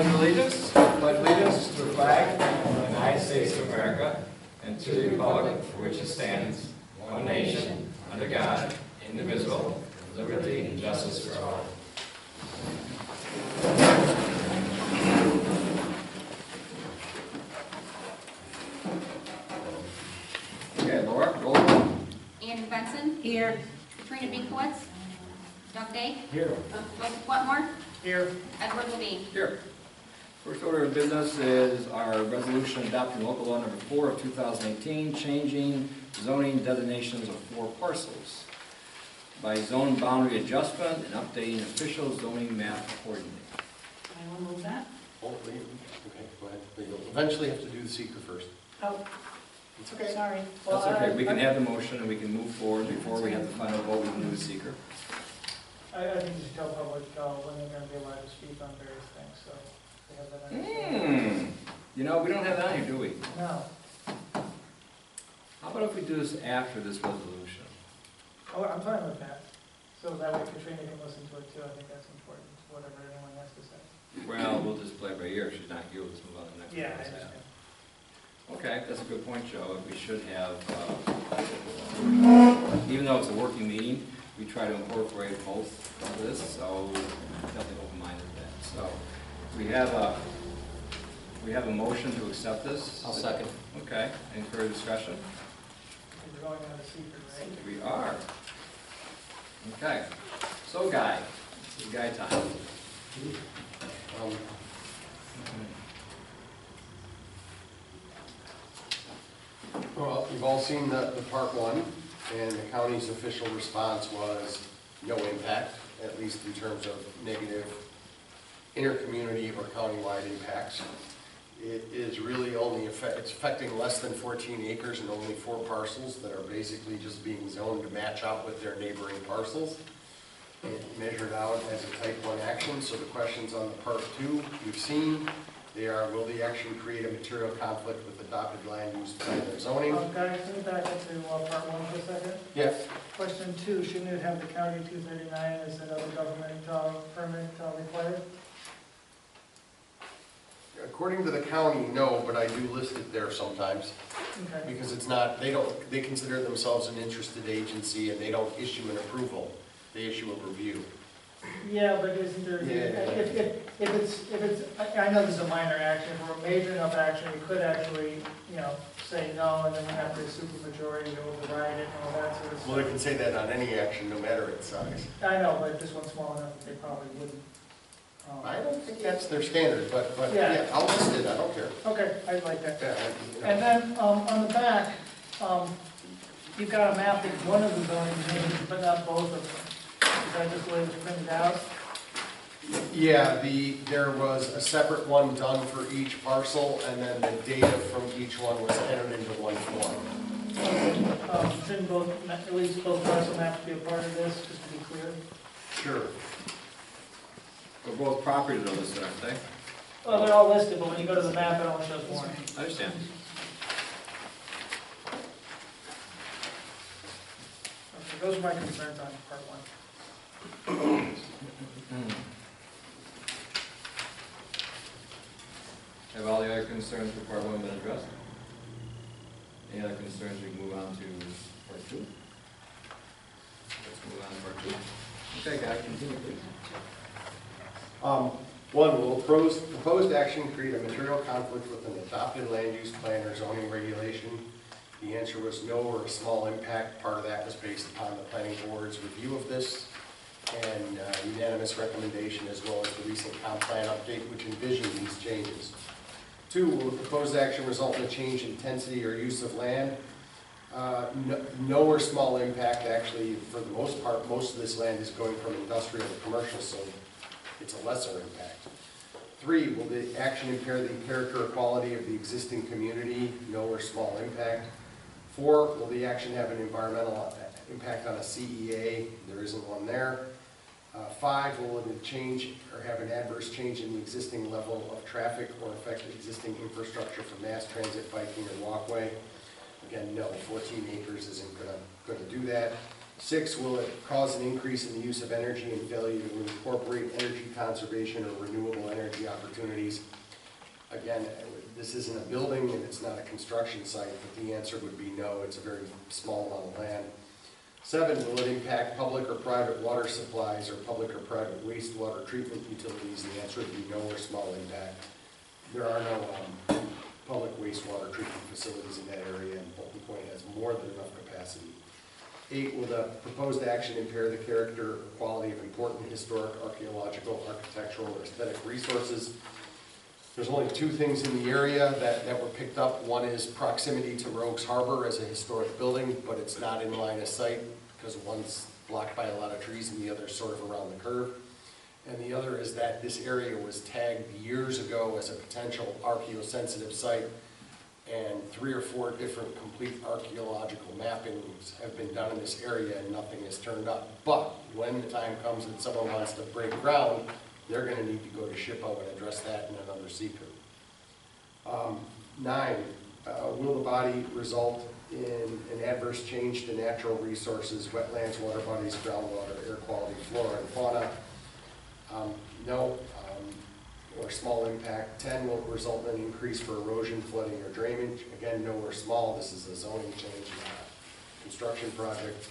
pledge allegiance. Pledge allegiance to the flag of the United States of America and to the republic for which it stands, one nation, under God, indivisible, with liberty and justice for all. Okay, Laura, roll call. Andrew Benson. Here. Katrina Binkowitz. Doug Day. Here. Joseph Wetmore. Here. Edward Levine. Here. First order of business is our resolution adopting local law number 4 of 2018, changing zoning designations of 4 parcels by zone boundary adjustment and updating official zoning map accordingly. Anyone move that? Oh, wait. Okay, go ahead. You'll eventually have to do the seeker first. Oh, It's okay. sorry. That's okay. We can have the motion and we can move forward before we have the final vote. We can do the seeker. I think you should tell public when they're going to be allowed to speak on various things, so they have that understanding. You know, we don't have that on here, do we? No. How about if we do this after this resolution? Oh, I'm fine with that. So that way Katrina can listen to it too. I think that's important, whatever anyone has to say. Well, we'll just play it by ear. If she's not here, let's move on to the next one. Yeah, I How's that? understand. Okay, that's a good point, Joe. We should have, even though it's a working meeting, we try to incorporate both of this, so nothing open-minded with that. So we have a motion to accept this. I'll second. Okay, any further discussion? We're going on a secret, right? We are. Okay, so Guy, it's Guy time. Well, you've all seen the part one, and the county's official response was no impact, at least in terms of negative intercommunity or countywide impacts. It is really only it's affecting less than 14 acres and only 4 parcels that are basically just being zoned to match out with their neighboring parcels. It measured out as a type 1 action, so the questions on the part 2 you've seen. They are, will the action create a material conflict with adopted land use plan or zoning? Guys, can we back up to part 1 for a second? Yes. Question 2, shouldn't it have the county 239 as another government permit required? According to the county, no, but I do list it there sometimes, Okay. because it's not, they consider themselves an interested agency and they don't issue an approval, they issue a review. Yeah, but isn't there, if it's, I know this is a minor action, if we're a major enough action, we could actually, say no, and then we have to supermajority to override it and all that sort of stuff. Well, they can say that on any action, no matter its size. I know, but this one's small enough that they probably wouldn't. I don't think that's their standard, but Yeah. yeah, I'll list it, I don't care. Okay, I'd like that. Yeah, And then, on the back, you've got a map of one of the zoning changes, but not both of them. Is that just the way it was printed out? Yeah, there was a separate one done for each parcel, and then the data from each one was entered into one form. Shouldn't at least both parcel maps be a part of this, just to be clear? Sure. But both properties are listed, aren't they? Well, they're all listed, but when you go to the map, it only shows one. I understand. Okay, those are my concerns on part 1. Have all the other concerns for part 1 been addressed? Any other concerns, we can move on to part 2? Let's move on to part 2. Okay, Guy, continue, please. One, will proposed action create a material conflict with an adopted land use plan or zoning regulation? The answer was no, or a small impact. Part of that was based upon the planning board's review of this and unanimous recommendation, as well as the recent comp plan update, which envisioned these changes. 2, will the proposed action result in a change in intensity or use of land? No or small impact. Actually, for the most part, most of this land is going from industrial to commercial, so it's a lesser impact. 3, will the action impair the character or quality of the existing community? No or small impact. 4, will the action have an environmental impact on a CEA? There isn't one there. 5, will it change or have an adverse change in the existing level of traffic or affect existing infrastructure for mass transit, biking, or walkway? Again, no, 14 acres isn't going to do that. 6, will it cause an increase in the use of energy and failure to incorporate energy conservation or renewable energy opportunities? Again, this isn't a building and it's not a construction site, but the answer would be no. It's a very small amount of land. 7, will it impact public or private water supplies or public or private wastewater treatment utilities? The answer would be no or small impact. There are no public wastewater treatment facilities in that area, and Bolton Point has more than enough capacity. 8, will the proposed action impair the character or quality of important historic, archaeological, architectural, or aesthetic resources? There's only 2 things in the area that were picked up. One is proximity to Rogues Harbor as a historic building, but it's not in line of sight because one's blocked by a lot of trees and the other's sort of around the curve. And the other is that this area was tagged years ago as a potential archaeosensitive site, and 3 or 4 different complete archaeological mappings have been done in this area and nothing has turned up. But when the time comes that someone wants to break ground, they're going to need to go to SHPO and address that in another seeker. 9, will the body result in an adverse change to natural resources, wetlands, water bodies, groundwater, air quality, flora, and fauna? No, or small impact. 10, will result in an increase for erosion, flooding, or drainage. Again, no or small. This is a zoning change, not a construction project.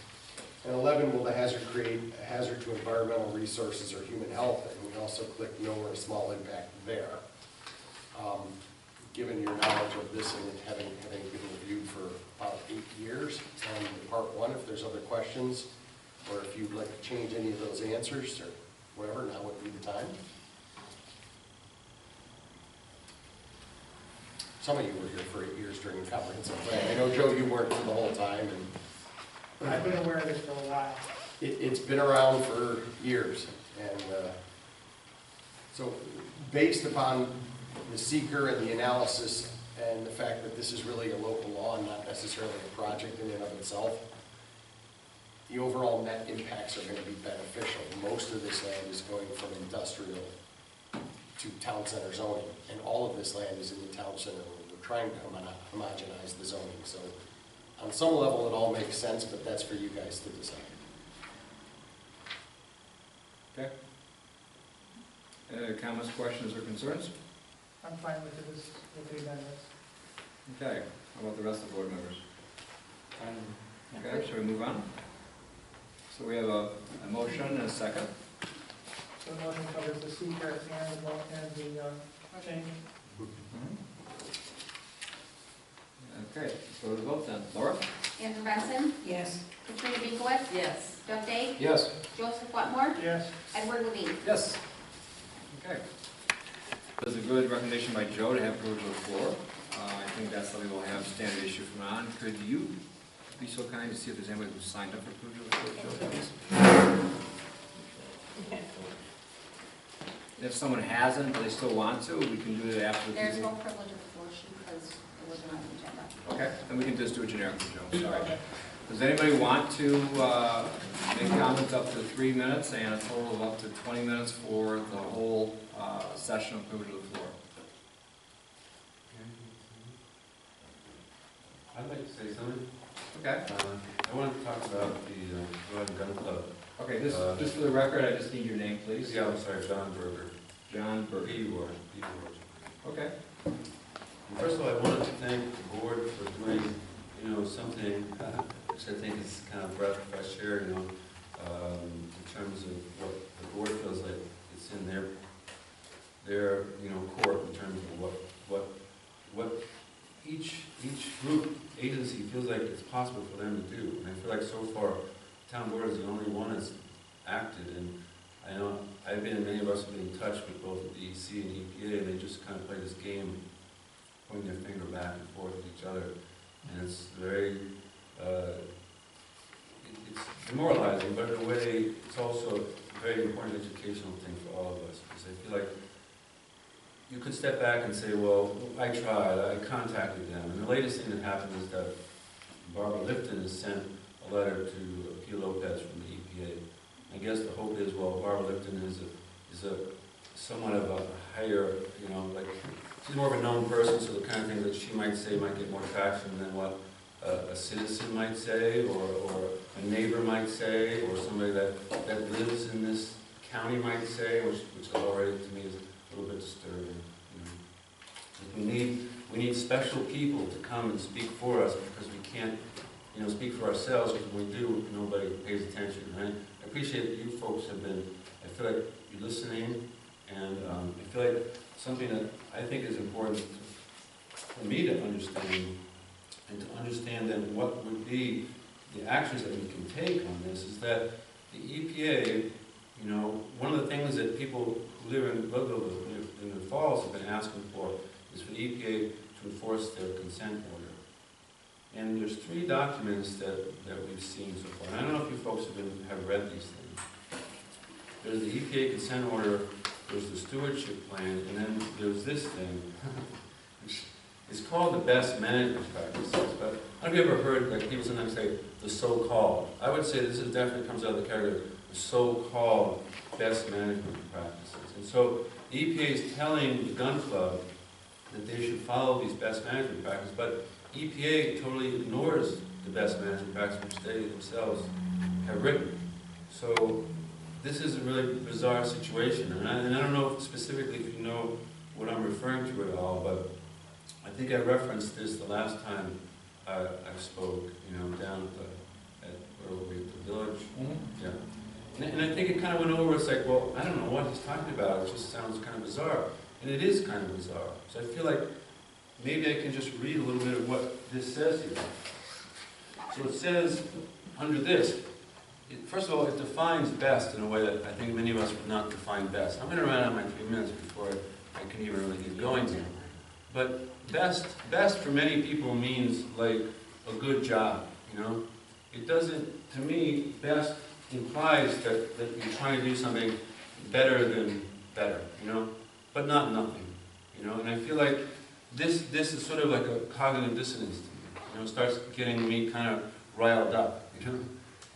And 11, will the hazard create a hazard to environmental resources or human health? And we also click no or small impact there. Given your knowledge of this and it having been reviewed for about 8 years, and part 1, if there's other questions, or if you'd like to change any of those answers or whatever, now would be the time. Some of you were here for 8 years during the comprehensive plan. I know, Joe, you weren't for the whole time. And I've been aware of this for a while. It's been around for years. And so based upon the seeker and the analysis and the fact that this is really a local law and not necessarily a project in and of itself, the overall net impacts are going to be beneficial. Most of this land is going from industrial to town center zoning, and all of this land is in the town center. We're trying to homogenize the zoning. So on some level it all makes sense, but that's for you guys to decide. Okay. Any other comments, questions, or concerns? I'm fine with it, with the amendments. Okay, how about the rest of the board members? Okay, shall we move on? So we have a motion and a second. So the motion covers the seeker and the change. Okay, so the vote then. Laura? Andrew Benson, Yes. Katrina Binkowitz, Yes. Doug Day, Yes. Joseph Wetmore, Yes. Edward Levine. Yes. Okay. There's a good recommendation by Joe to have privilege of the floor. I think that's something we'll have standard issue from on. Could you be so kind to see if there's anybody who signed up for privilege of the floor, Joe, please? If someone hasn't, but they still want to, we can do it after the There's meeting. no privilege of the floor sheet because it wasn't on the agenda. Okay, then we can just do it generically, Joe, sorry. Does anybody want to make comments up to 3 minutes and a total of up to 20 minutes for the whole session of privilege of the floor? I'd like to say something. Okay. I want to talk about the Blood and Gun Club. Okay, just for the record, I just need your name, please. Yeah, I'm sorry, John Berger. John Berger. B-Ward. Okay. First of all, I wanted to thank the board for doing, something which I think is kind of breath of fresh air, in terms of what the board feels like it's in their court in terms of what each group agency feels like it's possible for them to do. And I feel like so far, town board is the only one that's acted, and I know many of us have been in touch with both the DEC and EPA, and they just kind of play this game, pointing their finger back and forth at each other, and it's very, it's demoralizing, but in a way, it's also a very important educational thing for all of us, because I feel like you could step back and say, well, I tried, I contacted them, and the latest thing that happened is that Barbara Lipton has sent a letter to P. Lopez from the EPA. I guess the hope is, well, Barbara Lipton is a somewhat of a higher, she's more of a known person, so the kind of thing that she might say might get more traction than what a citizen might say, or a neighbor might say, or somebody that lives in this county might say, which already to me is a little bit disturbing. You know? We need special people to come and speak for us, because we can't, speak for ourselves, because when we do, nobody pays attention, right? I appreciate that you folks have been, I feel like you're listening, and I feel like something that I think is important for me to understand, and to understand then what would be the actions that we can take on this, is that the EPA, one of the things that people who live in the Falls have been asking for is for the EPA to enforce their consent order. And there's 3 documents that we've seen so far. And I don't know if you folks have read these things. There's the EPA consent order, there's the stewardship plan, and then there's this thing, which is called the best management practices. But I don't know if you ever heard, like people sometimes say, the so-called. I would say this is definitely comes out of the category of the so-called best management practices. And so the EPA is telling the gun club that they should follow these best management practices, but EPA totally ignores the best management practices which they themselves have written. So this is a really bizarre situation, and I don't know specifically if you know what I'm referring to at all, but I think I referenced this the last time I spoke, down at where were we, at the village? Mm-hmm. Yeah. And I think it kind of went over, it's like, well, I don't know what he's talking about, it just sounds kind of bizarre. And it is kind of bizarre. So I feel like maybe I can just read a little bit of what this says here. So it says, under this, first of all, it defines best in a way that I think many of us would not define best. I'm going to run out of my 3 minutes before I can even really get going here. But best for many people means like a good job, It doesn't, to me, best implies that you're trying to do something better than better, but not nothing, And I feel like this is sort of like a cognitive dissonance to me, It starts getting me kind of riled up,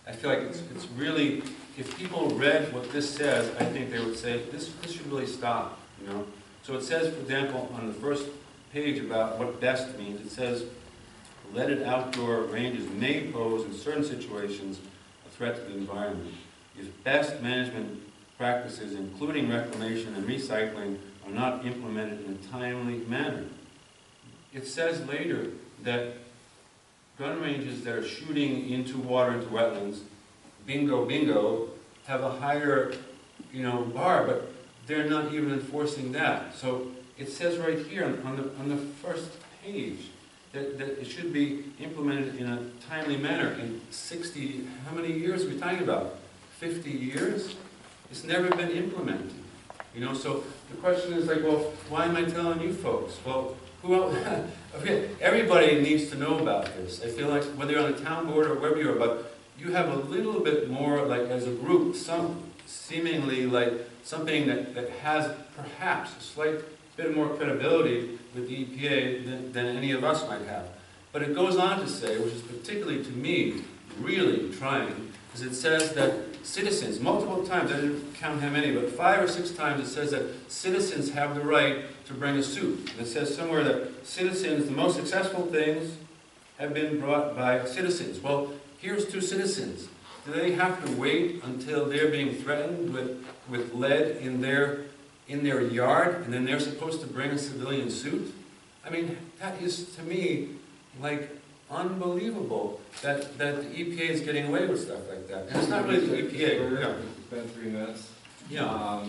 I feel like it's really, if people read what this says, I think they would say, this should really stop, So it says, for example, on the first page about what best means, it says, leaded outdoor ranges may pose in certain situations a threat to the environment. If best management practices, including reclamation and recycling, are not implemented in a timely manner. It says later that gun ranges that are shooting into water, into wetlands, bingo, have a higher, bar, but they're not even enforcing that. So it says right here on the first page that it should be implemented in a timely manner. In 60, how many years are we talking about? 50 years? It's never been implemented. So the question is like, well, why am I telling you folks? Well, who else? Everybody needs to know about this. I feel like whether you're on the town board or wherever you are, but you have a little bit more, like as a group, some seemingly like something that has perhaps a slight bit more credibility with the EPA than any of us might have. But it goes on to say, which is particularly to me really trying, is it says that citizens, multiple times, I didn't count how many, but 5 or 6 times it says that citizens have the right to bring a suit. And it says somewhere that citizens, the most successful things have been brought by citizens. Well, here's 2 citizens. Do they have to wait until they're being threatened with lead in their yard, and then they're supposed to bring a civilian suit? I mean, that is, to me, like, unbelievable that the EPA is getting away with stuff like that. And it's not really the EPA. Yeah. It's been 3 minutes. Yeah.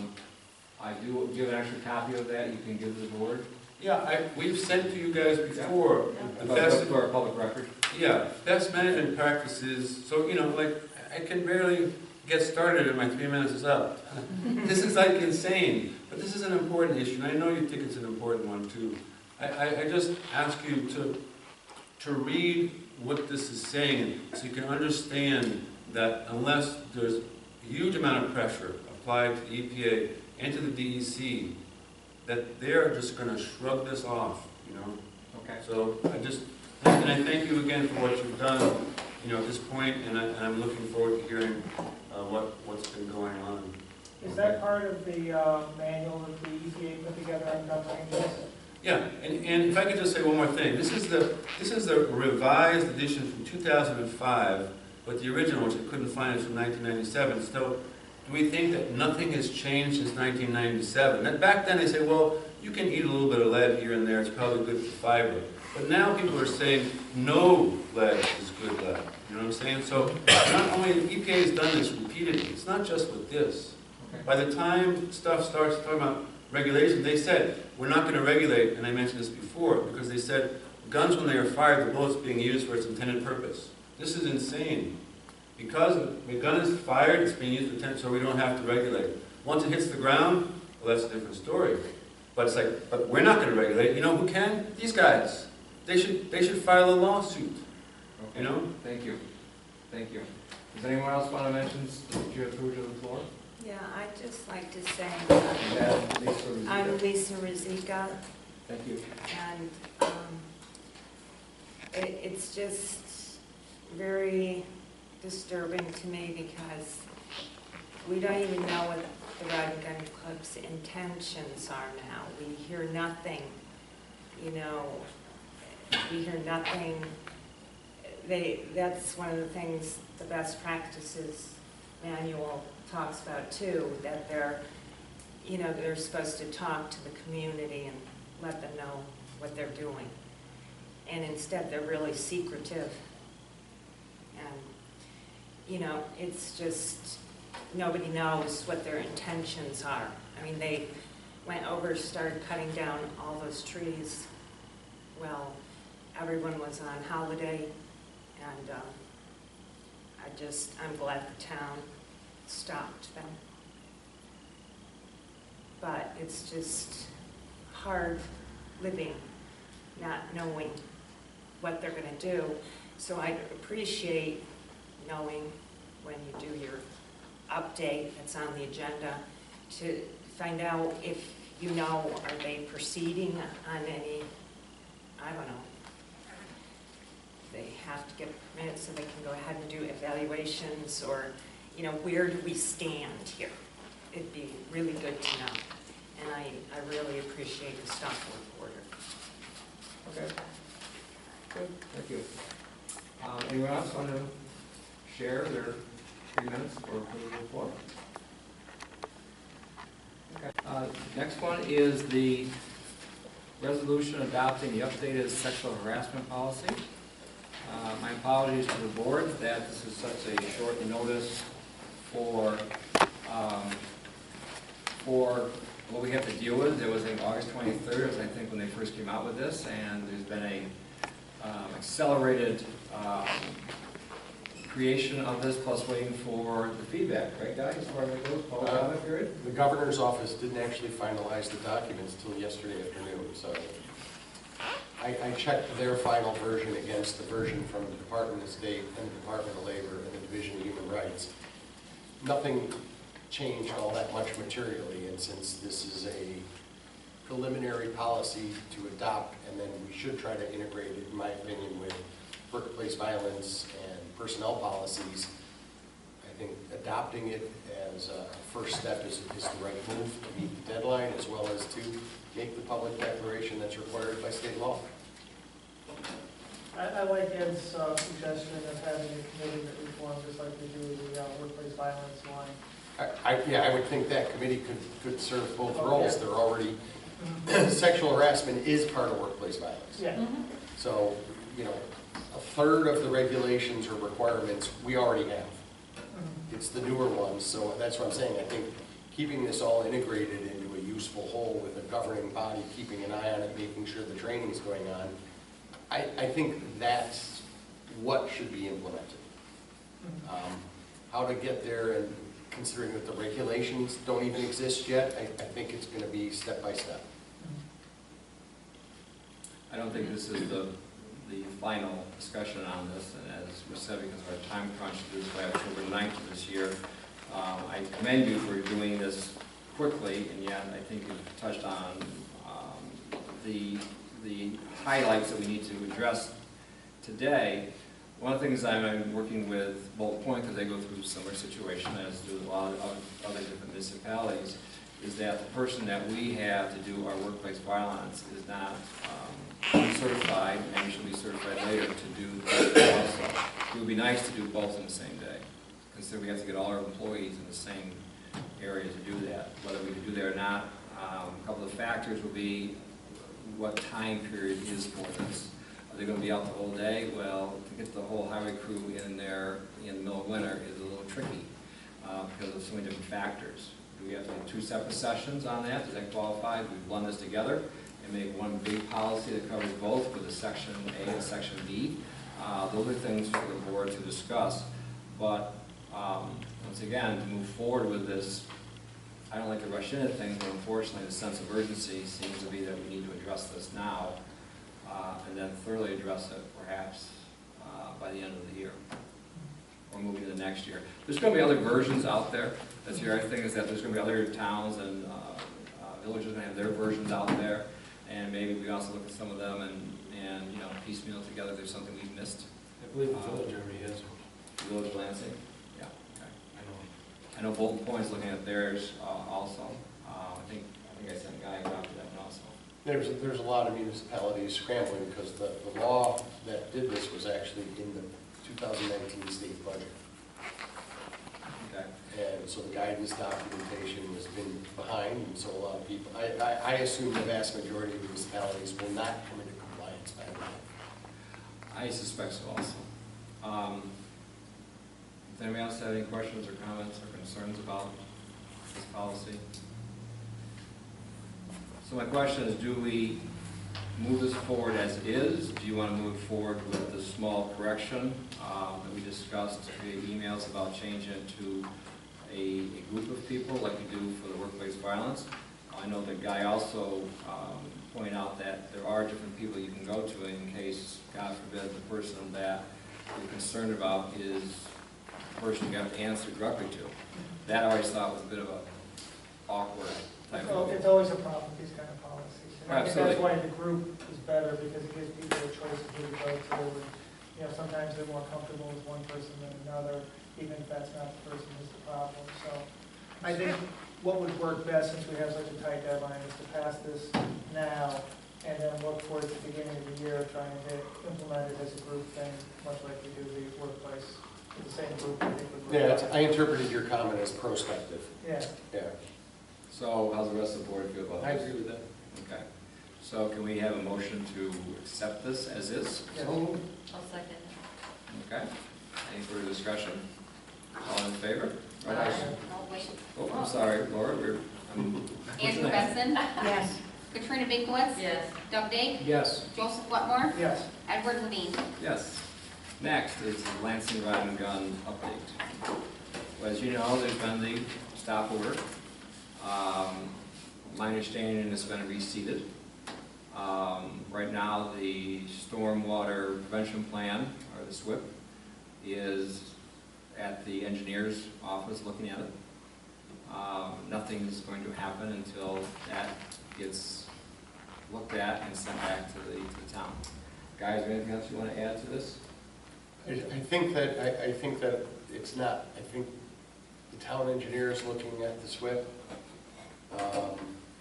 I do give an extra copy of that you can give to the board. Yeah, we've sent to you guys before the best for our public record. Yeah, best management practices. So, like, I can barely get started and my 3 minutes is up. This is like insane. But this is an important issue, and I know you think it's an important one too. I just ask you to read what this is saying so you can understand that unless there's a huge amount of pressure applied to the EPA and to the DEC, that they're just going to shrug this off, Okay. So and I thank you again for what you've done, at this point, and I'm looking forward to hearing what's been going on. Is that part of the manual that the EPA put together on gun ranges? Yeah, and if I could just say one more thing, this is the revised edition from 2005, but the original, which I couldn't find, is from 1997. So, do we think that nothing has changed since 1997? And back then they say, well, you can eat a little bit of lead here and there, it's probably good for fiber. But now people are saying no lead is good lead. You know what I'm saying? So not only the EPA has done this repeatedly, it's not just with this. Okay. By the time stuff starts talking about regulation, they said, we're not going to regulate, and I mentioned this before, because they said guns when they are fired, the bullet's being used for its intended purpose. This is insane. Because the gun is fired, it's being used for intent, so we don't have to regulate. Once it hits the ground, well, that's a different story. But it's like, but we're not going to regulate. You know who can? These guys. They should file a lawsuit. Okay. You know? Thank you. Thank you. Does anyone else want to mention what you have through to the floor? Yeah, I'd just like to say, And Lisa Rosita. I'm Lisa Rosika, Thank you. and it's just very disturbing to me because we don't even know what the Rod and Gun Club's intentions are now. We hear nothing, you know, we hear nothing. That's one of the things the best practices manual talks about too, that they're supposed to talk to the community and let them know what they're doing. And instead, they're really secretive. And, you know, it's just, nobody knows what their intentions are. I mean, they went over, started cutting down all those trees. Well, everyone was on holiday, and I'm glad the town stopped them. But it's just hard living, not knowing what they're going to do. So I appreciate knowing when you do your update that's on the agenda to find out if you know, are they proceeding on any, I don't know, they have to get permits so they can go ahead and do evaluations, or, you know, where do we stand here? It'd be really good to know. And I really appreciate the stop work order. Okay. Good. Thank you. Anyone else want to share their 3 minutes or put the floor? Okay. Next one is the resolution adopting the updated sexual harassment policy. My apologies to the board that this is such a short notice for what we have to deal with. It was in August 23rd, I think, when they first came out with this, and there's been a accelerated creation of this, plus waiting for the feedback, right, guys, as far as it goes, public comment period? The governor's office didn't actually finalize the documents until yesterday afternoon, so I checked their final version against the version from the Department of State and the Department of Labor and the Division of Human Rights. Nothing changed all that much materially, and since this is a preliminary policy to adopt, and then we should try to integrate it, in my opinion, with workplace violence and personnel policies, I think adopting it as a first step is the right move to meet the deadline, as well as to make the public declaration that's required by state law. I like Ed's suggestion of having a committee that we form, just like we do the workplace violence one. I would think that committee could serve both Oh, roles. yeah. They're already, sexual harassment is part of workplace violence. Yeah. So, you know, a third of the regulations or requirements we already have. It's the newer ones, so that's what I'm saying. I think keeping this all integrated into a useful whole with a governing body, keeping an eye on it, making sure the training's going on, I think that's what should be implemented. How to get there, and considering that the regulations don't even exist yet, I think it's going to be step by step. I don't think this is the final discussion on this, and as we said, because of our time crunch, this is by October 9th of this year. I commend you for doing this quickly, and yet I think you've touched on the highlights that we need to address today. One of the things I'm working with Bolt Point, because they go through a similar situation as do a lot of other different municipalities, is that the person that we have to do our workplace violence is not certified, and should be certified later to do that also. It would be nice to do both in the same day, considering we have to get all our employees in the same area to do that. Whether we can do that or not, a couple of factors will be what time period is for this. Are they going to be out the whole day? Well, to get the whole highway crew in there in the middle of winter is a little tricky because of so many different factors. Do we have to do 2 separate sessions on that? Does that qualify? Do we blend this together and make one big policy that covers both with a section A and section B? Those are things for the board to discuss. But once again, to move forward with this, I don't like to rush into things, but unfortunately the sense of urgency seems to be that we need to address this now and then thoroughly address it perhaps by the end of the year or moving to the next year. There's going to be other versions out there. That's the other thing, is that there's going to be other towns and villages that have their versions out there, and maybe we also look at some of them and you know, piecemeal together. There's something we've missed. I believe the village already has one. Village of Lansing? Yeah, okay. I know. I know Bolton Point's looking at theirs also. I think I sent Guy a copy of that one also. There's a lot of municipalities scrambling because the law that did this was actually in the 2019 state budget. Okay. And so the guidance documentation has been behind, and so a lot of people, I assume the vast majority of municipalities will not come into compliance by now. I suspect so also. Does anybody else have any questions or comments or concerns about this policy? So my question is, do we move this forward as is? Do you want to move forward with the small correction that we discussed via emails about changing it to a group of people like we do for the workplace violence? I know the Guy also pointed out that there are different people you can go to in case, God forbid, the person that you're concerned about is the person you have to answer directly to. That I always thought was a bit of a awkward type of thing. It's always a problem with these kind of policies. And I think Absolutely. that's why the group is better, because it gives people a choice of who to go to. And, you know, sometimes they're more comfortable with one person than another, even if that's not the person who's the problem. So I think what would work best, since we have such a tight deadline, is to pass this now and then look towards the beginning of the year, trying to implement it as a group thing, much like we do the workplace with the same group. I think would work Yeah, better. I interpreted your comment as prospective. Yeah. Yeah. So how's the rest of the board feel about I this? agree with that. Okay. So can we have a motion to accept this as is? Yeah. I'll second. Okay. Any further discussion? All in favor? Oh, wait. Oh, I'm sorry, Laura, what's Andrew your name? Benson. Yes. Katrina Binkowitz. Yes. Doug Dake. Yes. Joseph Wetmore. Yes. Edward Levine. Yes. Next is the Lansing Rod and Gun update. Well, as you know, there's been the stop order. My understanding is it's been reseated. Right now, the stormwater prevention plan, or the SWIP, is at the engineer's office looking at it. Nothing is going to happen until that gets looked at and sent back to the town. Guys, anything else you want to add to this? I think that it's not, I think the town engineer is looking at the SWIP.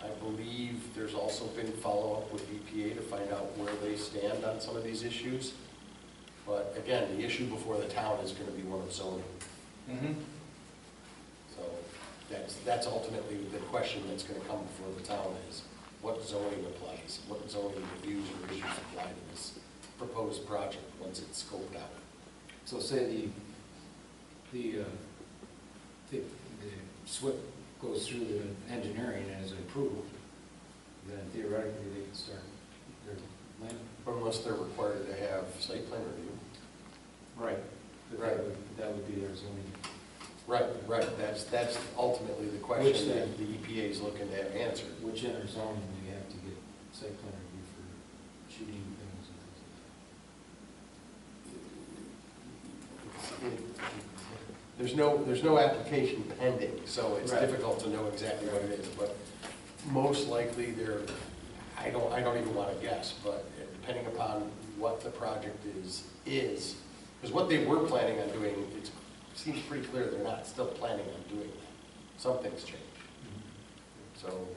I believe there's also been follow-up with EPA to find out where they stand on some of these issues. But again, the issue before the town is going to be one of zoning. Mm-hmm. So that's ultimately the question that's going to come before the town is, what zoning applies? What zoning reviews or issues apply to this proposed project once it's scoped out? So say the SWIP goes through the engineering and is approved, then theoretically they can start their land. Unless they're required to have site plan review. Right. But Right. that would be their zoning. Right, that's ultimately the Which question then- that the EPA is looking to have answered. Which in our zoning, we have to get site plan review for shooting things and things like that. There's no application pending, so it's Right. difficult to know exactly what it is, but most likely I don't even want to guess, but depending upon what the project is, because what they were planning on doing, it seems pretty clear they're not still planning on doing that. Something's changed. So,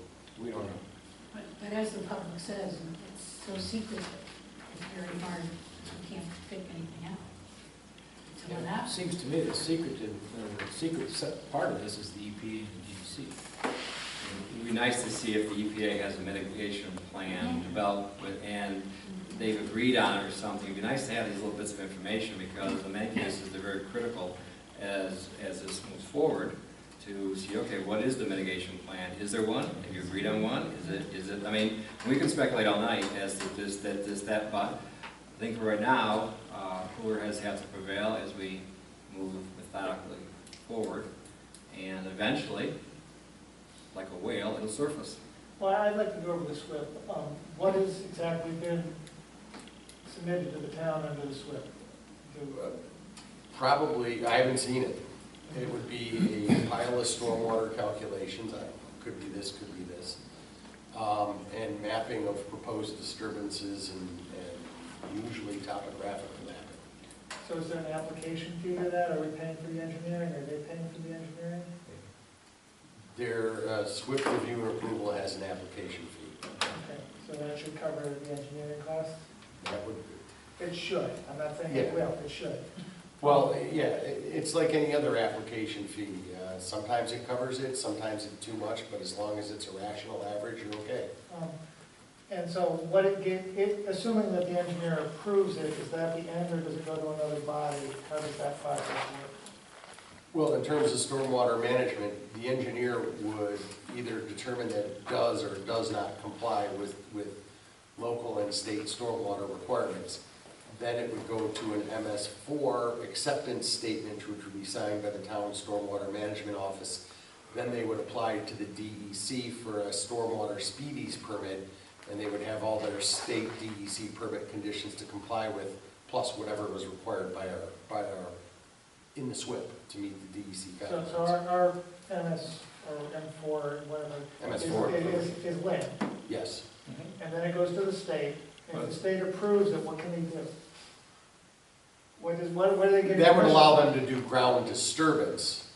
we don't know. But as the public says, it's so secretive, it's very hard, you can't pick anything out. So what It happens? seems to me the secret part of this is the EPA and the DEC. It'd be nice to see if the EPA has a mitigation plan developed with, and they've agreed on it or something. It'd be nice to have these little bits of information, because in many cases, they're very critical as this moves forward, to see, okay, what is the mitigation plan? Is there one? Have you agreed on one? Is it, I mean, we can speculate all night as to this, that, but I think for right now, cooler heads have to prevail as we move methodically forward, and eventually, like a whale, it'll surface. Well, I'd like to go over the SWIP. What has exactly been submitted to the town under the SWIP? Probably, I haven't seen it. It would be a pile of stormwater calculations, could be this, could be this, and mapping of proposed disturbances and usually topographical mapping. So is there an application fee to that? Are we paying for the engineering? Are they paying for the engineering? Their SWIP review and approval has an application fee. Okay, so that should cover the engineering costs? That would, It should. I'm not saying it will, it should. well, yeah, it's like any other application fee. Sometimes it covers it, sometimes it's too much, but as long as it's a rational average, you're okay. And so what assuming that the engineer approves it, is that the end, or does it go to another body? How does that process work? Well, in terms of stormwater management, the engineer would either determine that it does or does not comply with local and state stormwater requirements. Then it would go to an MS4 acceptance statement, which would be signed by the town stormwater management office. Then they would apply to the DEC for a stormwater speedies permit, and they would have all their state DEC permit conditions to comply with, plus whatever was required by our in the SWIP to meet the DEC guidelines. So our MS or M4, whatever. MS4. Is when? Yes. And then it goes to the state. If the state approves it, what can they do? What are they getting? That would allow them to do ground disturbance.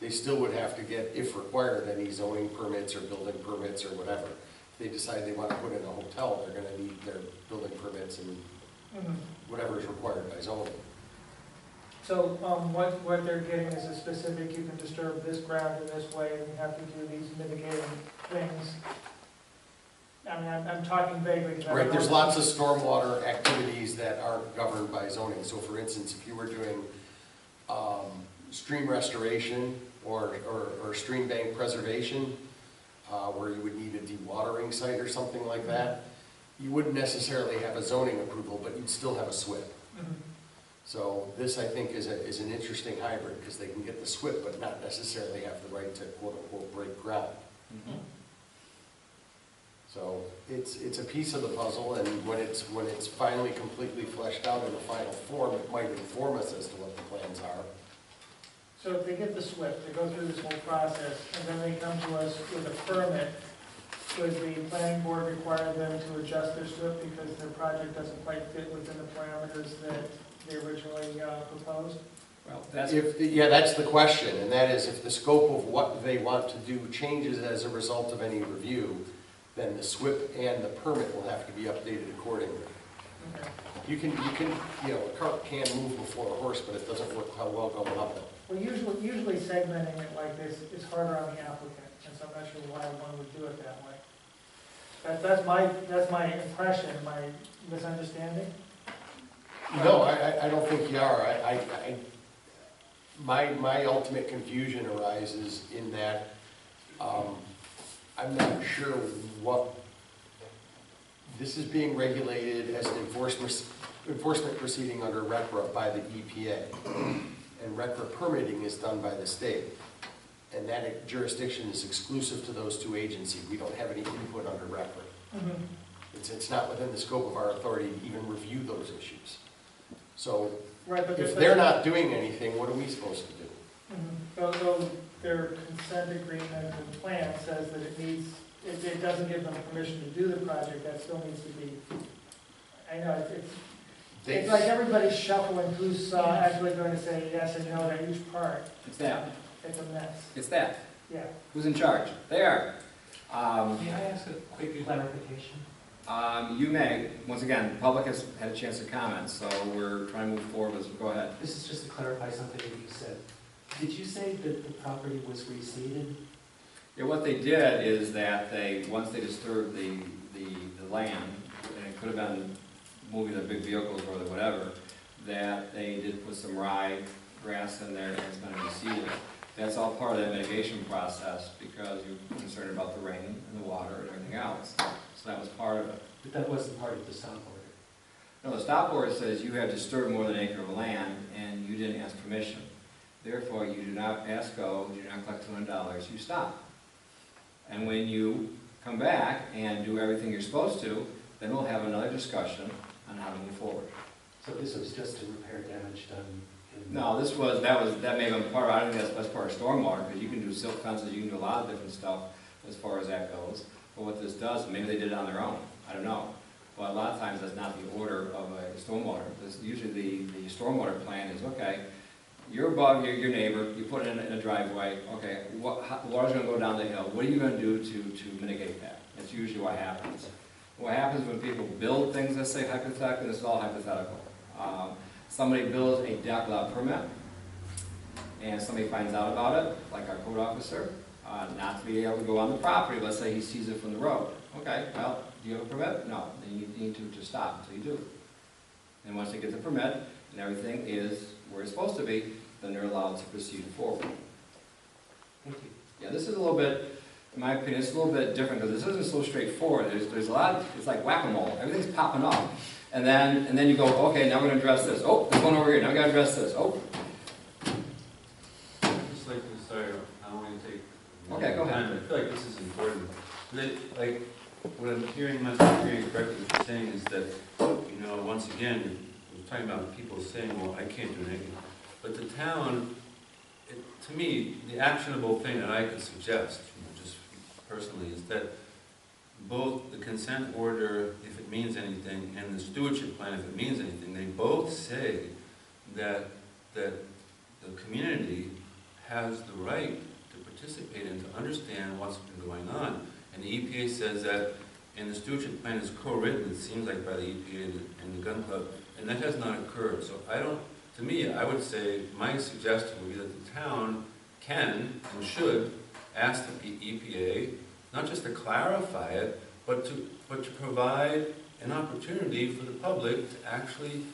They still would have to get, if required, any zoning permits or building permits or whatever. If they decide they want to put in a hotel, they're going to need their building permits and whatever is required by zoning. So what they're getting is a specific, you can disturb this ground in this way, and you have to do these mitigating things. I mean, I'm talking vaguely. Right, there's lots of stormwater activities that aren't governed by zoning. So for instance, if you were doing stream restoration or stream bank preservation, where you would need a dewatering site or something like that, you wouldn't necessarily have a zoning approval, but you'd still have a SWIP. So this, I think, is an interesting hybrid, because they can get the SWIP, but not necessarily have the right to quote-unquote break ground. So it's a piece of the puzzle, and when it's finally completely fleshed out in the final form, it might inform us as to what the plans are. So if they get the SWIP, they go through this whole process, and then they come to us with a permit, does the planning board require them to adjust their SWIP because their project doesn't quite fit within the parameters that they originally proposed? Well, that's, That's the question, and that is if the scope of what they want to do changes as a result of any review, then the SWIP and the permit will have to be updated accordingly. Okay. You can, a cart can move before a horse, but it doesn't work how well going uphill. Well, usually segmenting it like this is harder on the applicant, and so I'm not sure why one would do it that way. That's my impression, my misunderstanding. No, I don't think you are. My ultimate confusion arises in that I'm not sure what, this is being regulated as an enforcement proceeding under RECRA by the EPA. And RECRA permitting is done by the state. And that jurisdiction is exclusive to those two agencies. We don't have any input under RECRA. It's not within the scope of our authority to even review those issues. So Right, but if they're not doing anything, what are we supposed to do? So their consent agreement and plan says that it doesn't give them permission to do the project, that still needs to be, I know, it's like everybody's shuffling who's actually going to say yes and no to each part. it's that. It's a mess. It's that. Yeah. Who's in charge? They are. May I ask a quick clarification? You may, once again, the public has had a chance to comment, so we're trying to move forward, so go ahead. This is just to clarify something that you said. Did you say that the property was reseeded? Yeah, what they did is that they, once they disturbed the land, and it could have been moving their big vehicles or whatever, that they did put some rye grass in there and it's going to be seeded. That's all part of that mitigation process because you're concerned about the rain and the water and everything else. So that was part of it. But that wasn't part of the stop order. No, the stop order says you have disturbed more than an acre of land and you didn't ask permission. Therefore, you do not pass go, you do not collect $200, you stop. And when you come back and do everything you're supposed to, then we'll have another discussion on how to move forward. So this was just to repair damage done in... No, that may have been part of, I don't think that's part of stormwater, because you can do silk fences, you can do a lot of different stuff as far as that goes. But what this does, maybe they did it on their own, I don't know. But a lot of times that's not the order of a stormwater. Usually the stormwater plan is, okay, you're above your neighbor, you put it in a driveway, okay, the water's going to go down the hill. What are you going to do to mitigate that? That's usually what happens. What happens when people build things, let's say hypothetically, this is all hypothetical. Somebody builds a deck without permit, and somebody finds out about it, like our code officer, not to be able to go on the property, let's say he sees it from the road. Okay, well, do you have a permit? No, then you need to stop until you do. And once they get the permit, and everything is where it's supposed to be, then they're allowed to proceed forward. Thank you. Yeah, this is a little bit, in my opinion, it's a little bit different because this isn't so straightforward. There's a lot, it's like whack-a-mole. Everything's popping up. And then you go, okay, now we're going to address this. Oh, there's one over here. Now we got to address this. Oh. I'd just like to, sorry, I don't want to take... Okay, go ahead. I feel like this is important. Like, what I'm hearing, correctly, what you're saying is that, you know, once again, we're talking about people saying, well, I can't do anything. But the town, to me, the actionable thing that I could suggest, just personally, is that both the consent order, if it means anything, and the stewardship plan, if it means anything, they both say that the community has the right to participate and to understand what's been going on. And the EPA says that, and the stewardship plan is co-written, it seems like, by the EPA and the gun club, and that has not occurred. So to me, I would say, my suggestion would be that the town can and should ask the EPA, not just to clarify it, but to provide an opportunity for the public to actually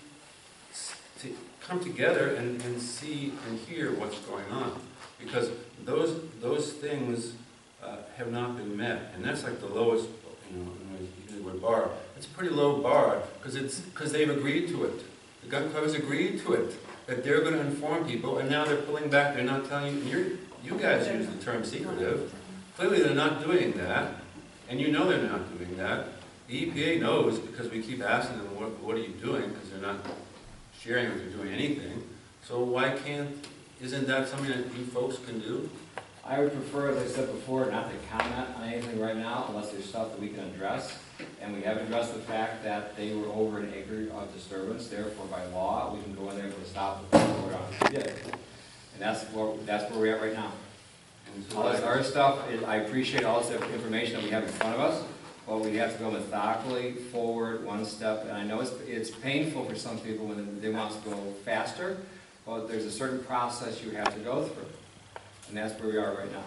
come together and see and hear what's going on. Because those things have not been met, and that's like the lowest, the word bar. It's a pretty low bar because they've agreed to it. The gun club has agreed to it, that they're going to inform people, and now they're pulling back. They're not telling you. You guys use the term secretive. Clearly, they're not doing that, and you know they're not doing that. The EPA knows because we keep asking them, "What are you doing?" Because they're not sharing if they're doing anything. So why can't? Isn't that something that you folks can do? I would prefer, as I said before, not to comment on anything right now unless there's stuff that we can address. And we have addressed the fact that they were over an acre of disturbance. Therefore, by law, we can go in there and put a stop with the order on it. We did. And that's where we're at right now. And so All this other stuff, I appreciate all this information that we have in front of us, but we have to go methodically forward one step. And I know it's painful for some people when they want to go faster, but there's a certain process you have to go through. And that's where we are right now.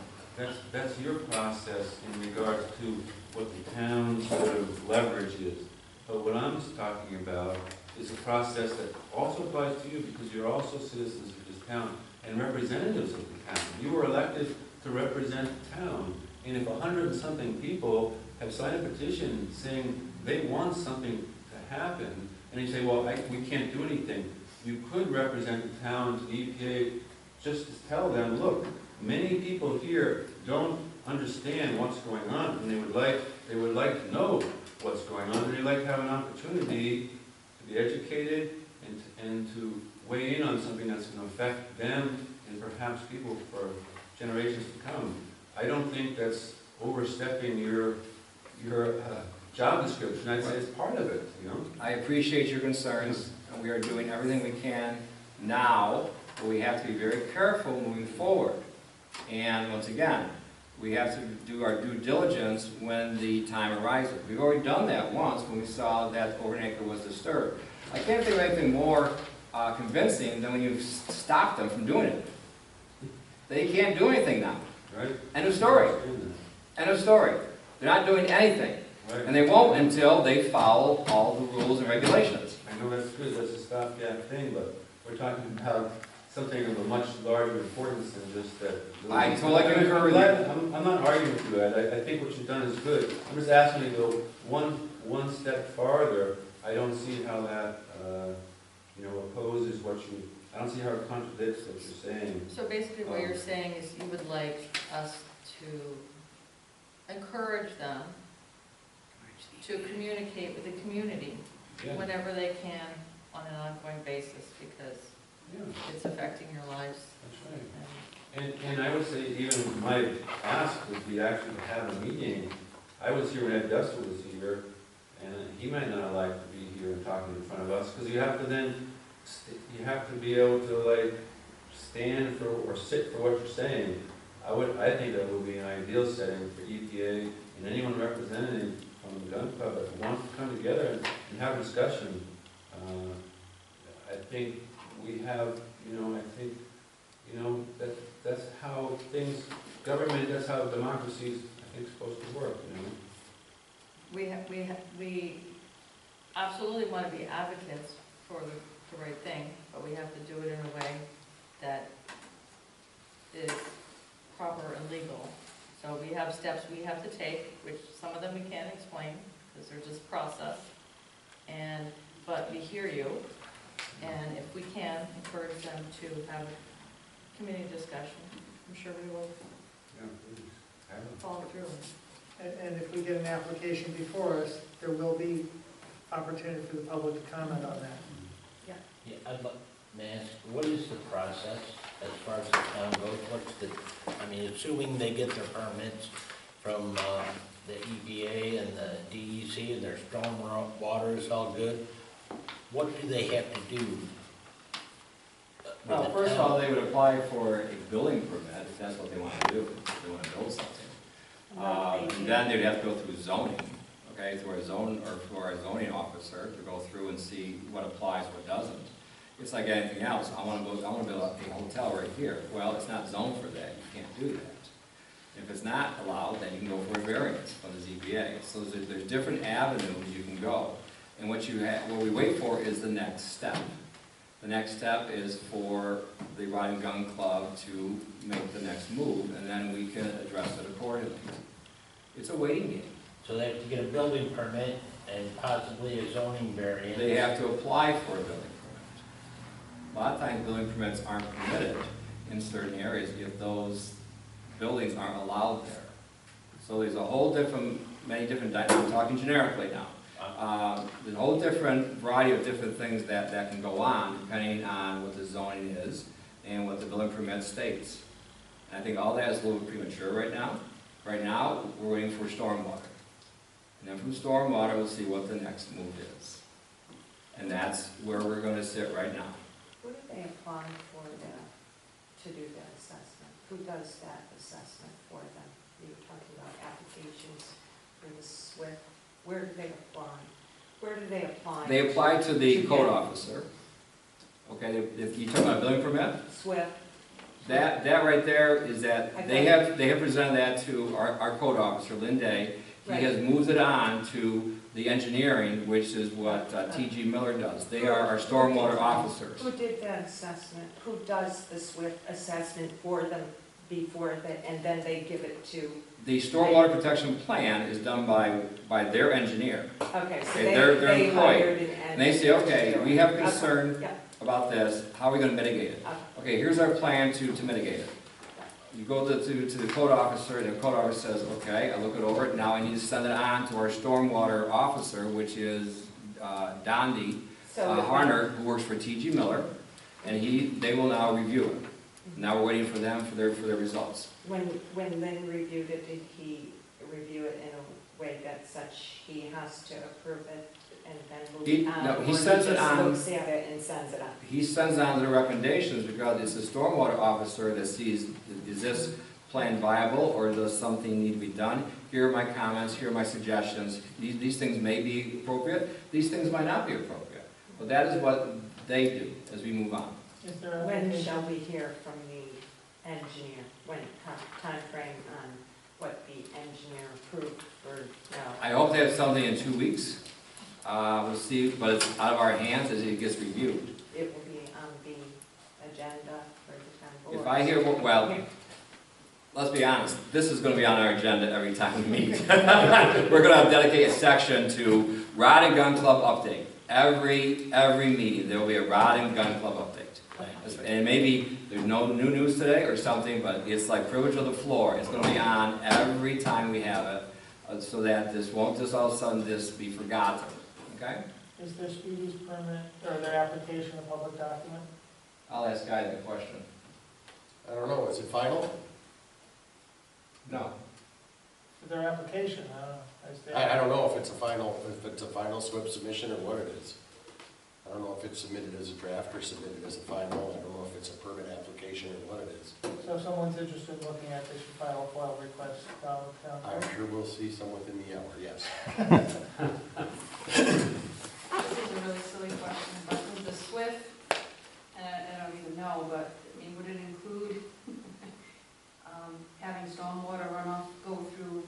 That's your process in regards to what the town's sort of leverage is. But what I'm talking about is a process that also applies to you because you're also citizens of this town and representatives of the town. You were elected to represent the town. And if 100 and something people have signed a petition saying they want something to happen, and you say, well, we can't do anything, you could represent the town to the EPA just to tell them, look, many people here don't understand what's going on, and they would like to know what's going on, and they'd like to have an opportunity to be educated and to weigh in on something that's going to affect them and perhaps people for generations to come. I don't think that's overstepping your job description. I'd say it's part of it, you know? I appreciate your concerns, and we are doing everything we can now, but we have to be very careful moving forward. And once again, We have to do our due diligence when the time arises. We've already done that once when we saw that over an acre was disturbed. I can't think of anything more convincing than when you stop them from doing it. They can't do anything now. Right? End of story. End of story. They're not doing anything. Right. And they won't until they follow all the rules and regulations. I know that's good, that's a stopgap thing, but we're talking about something of a much larger importance than just that. I totally concur with you. I'm not arguing with you, Ed. I think what you've done is good. I'm just asking you to go one step farther. I don't see how that, opposes what you, I don't see how it contradicts what you're saying. So basically what you're saying is you would like us to encourage them to communicate with the community Yeah, whenever they can on an ongoing basis, because yeah, it's affecting your lives. that's right. And I would say even my ask would be actually to have a meeting. I was here when Ed Guster was here, and he might not like to be here and talking in front of us, because you have to then, you have to be able to like stand for or sit for what you're saying. I think that would be an ideal setting for EPA and anyone representing from the gun club that wants to come together and have a discussion. I think we have, that's how things, government, that's how democracy is, I think, supposed to work, We absolutely want to be advocates for the right thing, but we have to do it in a way that is proper and legal. So we have steps we have to take, which some of them we can't explain, because they're just process. But we hear you, and if we can, encourage them to have a community discussion. I'm sure we will Yeah, please. I don't know. follow through. And if we get an application before us, there will be opportunity for the public to comment on that. Yeah, I'd like to ask, what is the process as far as the town goes? Assuming they get their permits from the EPA and the DEC and their storm water is all good, what do they have to do? Well, first of all, they would apply for a building permit, if that's what they want to do, if they want to build something. And then they'd have to go through zoning, okay, through a zoning officer to go through and see what applies, what doesn't. It's like anything else. I want to build a hotel right here. Well, it's not zoned for that. You can't do that. If it's not allowed, then you can go for a variance from the ZBA. So there's different avenues you can go. And what we wait for is the next step. The next step is for the Rod and Gun Club to make the next move, and then we can address it accordingly. It's a waiting game. So they have to get a building permit and possibly a zoning variance. They have to apply for a building permit. A lot of times building permits aren't permitted in certain areas if those buildings aren't allowed there. So there's a whole many different, I'm talking generically now. There's a whole different variety of different things that can go on depending on what the zoning is and what the building permit states. And I think all that is a little bit premature right now. Right now, we're waiting for stormwater. And then from stormwater, we'll see what the next move is. And that's where we're going to sit right now. Who do they apply for to do that assessment? Who does that assessment for them? You were talking about applications for the SWIFT. Where do they apply? Where do they apply? They apply to the code officer. Okay, if you talk about a building permit, SWIFT. that right there is that they have presented that to our code officer, Lynn Day. He Right. has moved it on to the engineering, which is what T.G. Miller does. They are our stormwater officers. Who did that assessment? Who does the SWIFT assessment for them before that, and then they give it to? The stormwater protection plan is done by their engineer. Okay, so Okay, they're they employed. hired an And they say, okay, we have Okay, concern yeah. about this, how are we going to mitigate it? Okay, here's our plan to mitigate it. You go to the code officer, and the code officer says, okay, I look it over, now I need to send it on to our stormwater officer, which is Dondi Harner, who works for T.G. Miller, and they will now review it. Now we're waiting for them for their results. When Lynn reviewed it, did he review it in a way that such he has to approve it and then move it on? No, he or sends it just on. looks at it and sends it on? He sends on the recommendations because it's the stormwater officer that sees, is this plan viable, or does something need to be done? Here are my comments, here are my suggestions. These things may be appropriate, these things might not be appropriate. But that is what they do as we move on. Is there a? When shall we hear from the engineer? When, timeframe on what the engineer approved or no? I hope they have something in 2 weeks. We'll see, but it's out of our hands as it gets reviewed. It will be on the agenda for the town board. If I hear, well, let's be honest, this is gonna be on our agenda every time we meet. We're gonna dedicate a section to Rod and Gun Club update. Every meeting, there will be a Rod and Gun Club update. And maybe there's no new news today or something, but it's like privilege of the floor. It's gonna be on every time we have it, so that this won't just all of a sudden just be forgotten, okay? Is their speedies permit, or their application a public document? I'll ask Guy the question. I don't know, is it final? No. Their application, I don't know. I don't know if it's a final SWIP submission or what it is. I don't know if it's submitted as a draft or submitted as a final. I don't know if it's a permit application or what it is. So if someone's interested in looking at, they should file a FOIL request with town I'm clerk. sure we'll see some within the hour, yes. This is a really silly question, but with the SWIFT, and I don't even know, but, I mean, would it include having stormwater runoff go through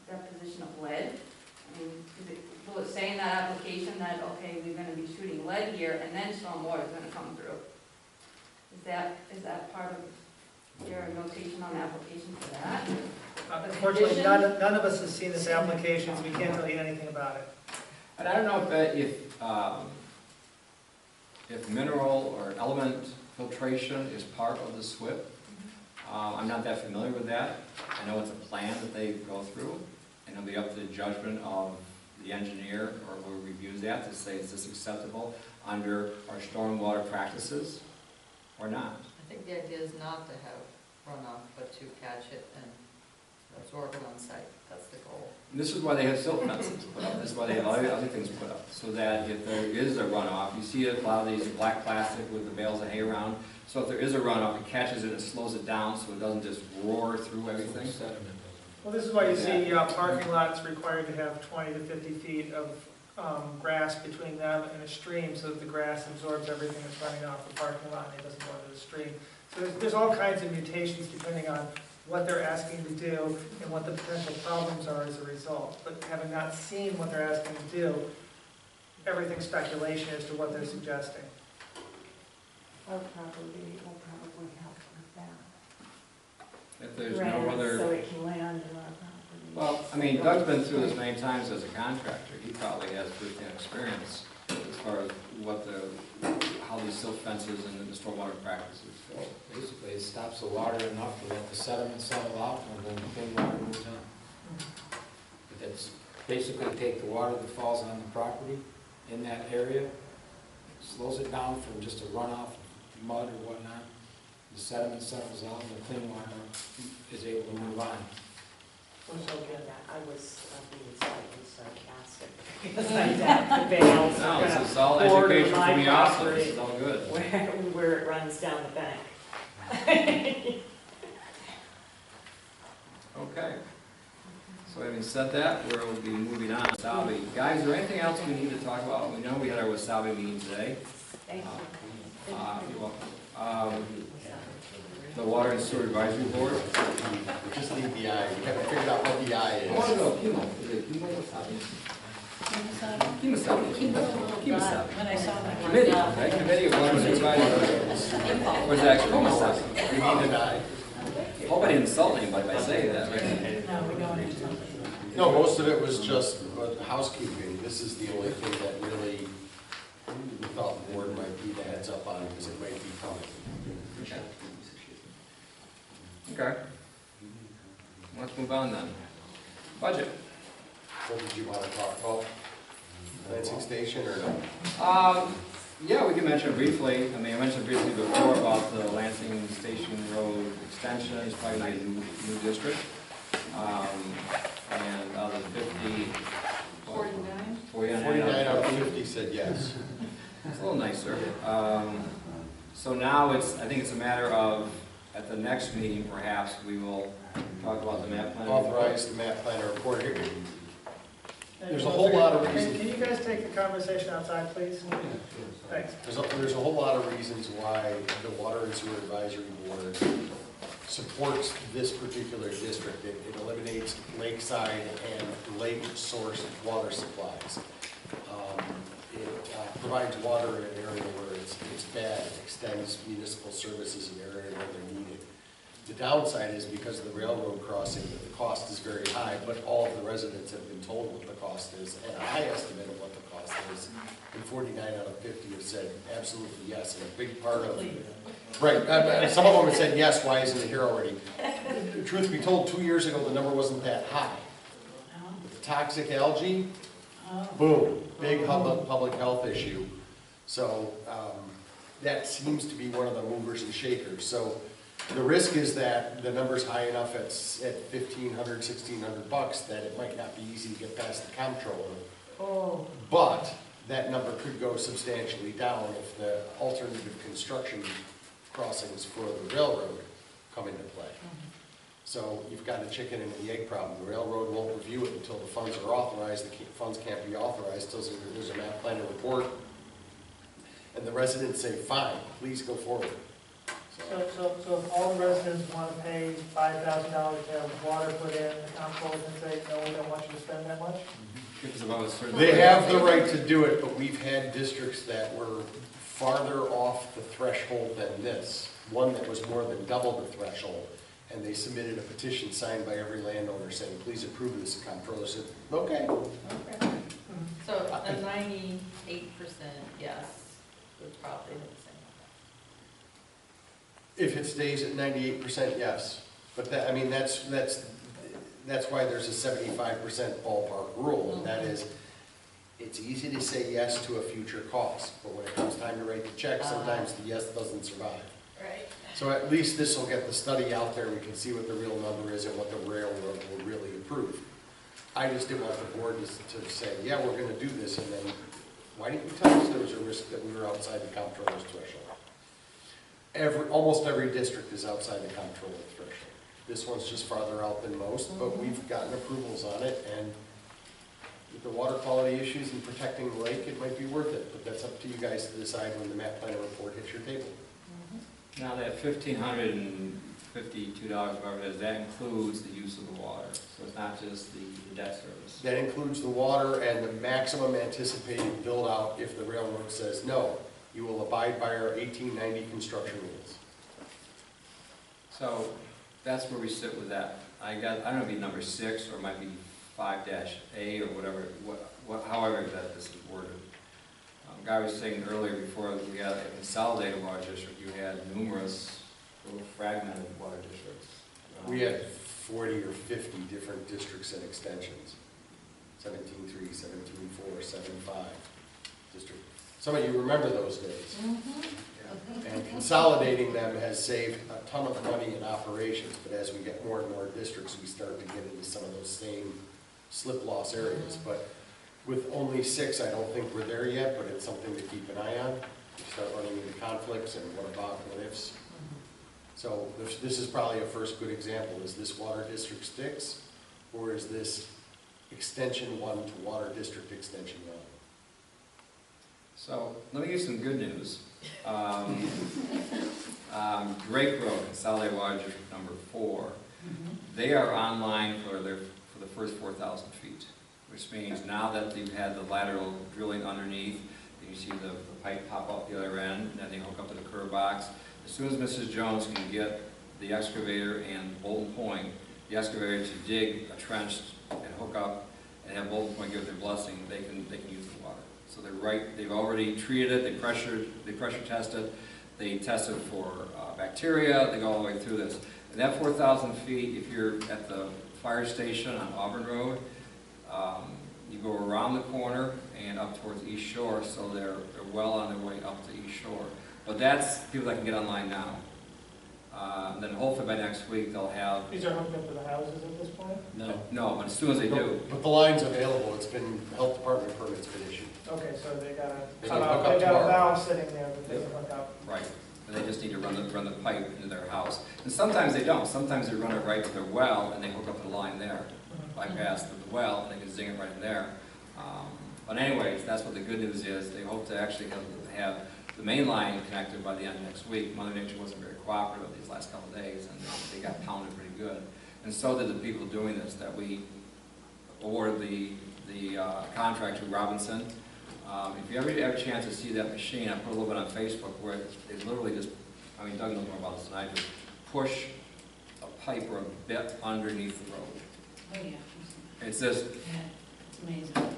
deposition of lead? I mean, will it say in that application that, okay, we're gonna be shooting lead here, and then stormwater is gonna come through? Is that part of your notation on the application for that? Unfortunately, Condition? none of us has seen this application, so we can't tell you anything about it. And I don't know if mineral or element filtration is part of the SWIP. I'm not that familiar with that. I know it's a plan that they go through, and it'll be up to the judgment of the engineer or who reviews that to say, is this acceptable under our stormwater practices or not? I think the idea is not to have runoff, but to catch it and absorb it on site. That's the goal. And this is why they have silt fences put up. This is why they have other things put up, so that if there is a runoff, you see a lot of these black plastic with the bales of hay around. So if there is a runoff, it catches it, it slows it down, so it doesn't just roar through everything. Well, this is why you see parking lots required to have 20 to 50 feet of grass between them and a stream, so that the grass absorbs everything that's running off the parking lot and it doesn't go into the stream. So there's all kinds of mutations depending on what they're asking to do and what the potential problems are as a result. But having not seen what they're asking to do, everything's speculation as to what they're suggesting. Will probably help with that. If there's no Right, other. so it can land on our property. Well, I mean, Doug's been through this many times as a contractor. He probably has firsthand experience as far as how these silt fences and the stormwater practices. Well, basically, it stops the water enough to let the sediment settle out, and then the clean water moves on. But that's basically take the water that falls on the property in that area, slows it down from just a runoff of mud or whatnot. The sediment settles out, and the clean water is able to move on. I was being slightly sarcastic, because my dad, the bales No, are this gonna is all border education my for me also. property. This is all good. where it runs down the bank. Okay. So having said that, we'll be moving on. Wasabi. Guys, is there anything else we need to talk about? We know we had our wasabi meeting today. Thank you. You're welcome. The Water and Sewer Advisory Board. We just need the I. We haven't figured out what the I is. Is it Kimo Wasabi? Kimasabi. Kimasabi. When I saw that. Committee, right? Committee of Water and Sewer Advisory. Or is it actually Komasabi? We need an I. Hope I didn't insult anybody by saying that, right? No, we don't need something. No, most of it was just housekeeping. This is the only thing that really we thought the board might be the heads up on, because it might be coming. Okay. Let's move on then. Budget. What did you want to talk about? Lansing Station or no? Yeah, we can mention briefly. I mean, I mentioned briefly before about the Lansing Station Road extension. It's probably a new district. And out of 50. 49? 49 out of 50 said yes. It's a little nicer. So now I think it's a matter of, at the next meeting, perhaps, we will talk about the map plan. Authorize the map planner report. There's a whole lot of reasons. Can you guys take the conversation outside, please? Thanks. There's a whole lot of reasons why the Water and Sewer Advisory Board supports this particular district. It eliminates lakeside and lake source water supplies. It provides water in an area where it's bad. It extends municipal services in an area where they're needed. The downside is because of the railroad crossing, that the cost is very high, but all of the residents have been told what the cost is, and a high estimate of what the cost is. And 49 out of 50 have said absolutely yes, and a big part of, right, some of them have said yes, why isn't it here already? Truth be told, 2 years ago, the number wasn't that high. But the toxic algae, boom, big public health issue. So that seems to be one of the movers and shakers. So the risk is that the number's high enough at $1,500, $1,600 that it might not be easy to get past the comptroller. Oh. But that number could go substantially down if the alternative construction crossings for the railroad come into play. So you've got a chicken and the egg problem. The railroad won't review it until the funds are authorized. The funds can't be authorized until there's a map plan report. And the residents say, fine, please go forward. So if all the residents want to pay $5,000 to have water put in, the comptroller can say, no, we don't want you to spend that much? Because of a certain- They have the right to do it, but we've had districts that were farther off the threshold than this. One that was more than double the threshold. And they submitted a petition signed by every landowner saying, please approve this. The comptroller said, okay. So a 98% yes would probably hit the same. If it stays at 98%, yes. But that, I mean, that's why there's a 75% ballpark rule. And that is, it's easy to say yes to a future cost, but when it comes time to write the check, sometimes the yes doesn't survive. Right. So at least this will get the study out there, we can see what the real number is and what the railroad will really approve. I just didn't want the board to say, yeah, we're gonna do this, and then, why didn't you tell us there was a risk that we were outside the comptroller's threshold? Almost every district is outside the comptroller's threshold. This one's just farther out than most, but we've gotten approvals on it, and with the water quality issues and protecting the lake, it might be worth it, but that's up to you guys to decide when the map plan report hits your table. Now that $1,552, whatever it is, that includes the use of the water. So it's not just the debt service. That includes the water and the maximum anticipated build-out if the railroad says, no, you will abide by our 1890 construction rules. So that's where we sit with that. I don't know if it'd be number 6 or it might be 5-A or whatever, however that this is worded. Guy was saying earlier before we had a consolidated water district, you had numerous little fragmented water districts. We had 40 or 50 different districts and extensions. 17.3, 17.4, 7.5 district. Some of you remember those days. And consolidating them has saved a ton of money in operations, but as we get more and more districts, we start to get into some of those same slip loss areas. But with only 6, I don't think we're there yet, but it's something to keep an eye on. You start running into conflicts and what about, what ifs. So this is probably a first good example. Is this water district 6, or is this extension 1 to water district extension 1? So let me give you some good news. Drake Road, Consolidated Water District number 4, they are online for the first 4,000 feet, which means now that they've had the lateral drilling underneath, you see the pipe pop up the other end, and then they hook up to the curb box. As soon as Mrs. Jones can get the excavator and Bolton Point, the excavator to dig a trench and hook up and have Bolton Point give their blessing, they can use the water. So they've already treated it, they pressure tested, they tested for bacteria, they go all the way through this. And that 4,000 feet, if you're at the fire station on Auburn Road, you go around the corner and up towards East Shore, so they're well on their way up to East Shore. But that's people that can get online now. Then hopefully by next week they'll have... These are hooked up to the houses at this point? No, but as soon as they do. But the line's available. It's been, health department permit's been issued. Okay, so they got They a can hook up they got a tomorrow. valve sitting there that they can hook up. Right. and they just need to run the pipe into their house. And sometimes they don't, sometimes they run it right to their well, and they hook up the line there, bypass the well, and they can zing it right in there. But anyways, that's what the good news is. They hope to actually have the main line connected by the end of next week. Mother Nature wasn't very cooperative these last couple of days, and they got pounded pretty good. And so did the people doing this, that we awarded the contract to Robinson. If you ever have a chance to see that machine, I put a little bit on Facebook where they literally just, I mean, Doug knows more about this than I do, push a pipe or a bit underneath the road. Oh, yeah. It's just Yeah, it's amazing.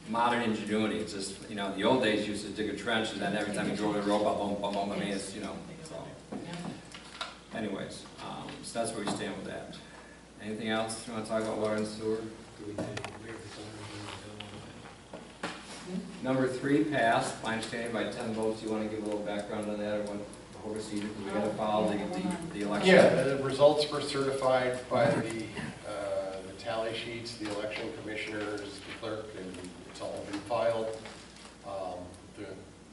modern ingenuity. It's just, you know, the old days you used to dig a trench and then every time you drove the road, boom, boom, boom, I mean, it's, you know, so. Anyways, so that's where we stand with that. Anything else you want to talk about water and sewer? Number 3 passed, my understanding by 10 votes. You want to give a little background on that or what the whole procedure? Because we got to follow the election. Yeah, the results were certified by the tally sheets, the election commissioners, the clerk, and it's all been filed. The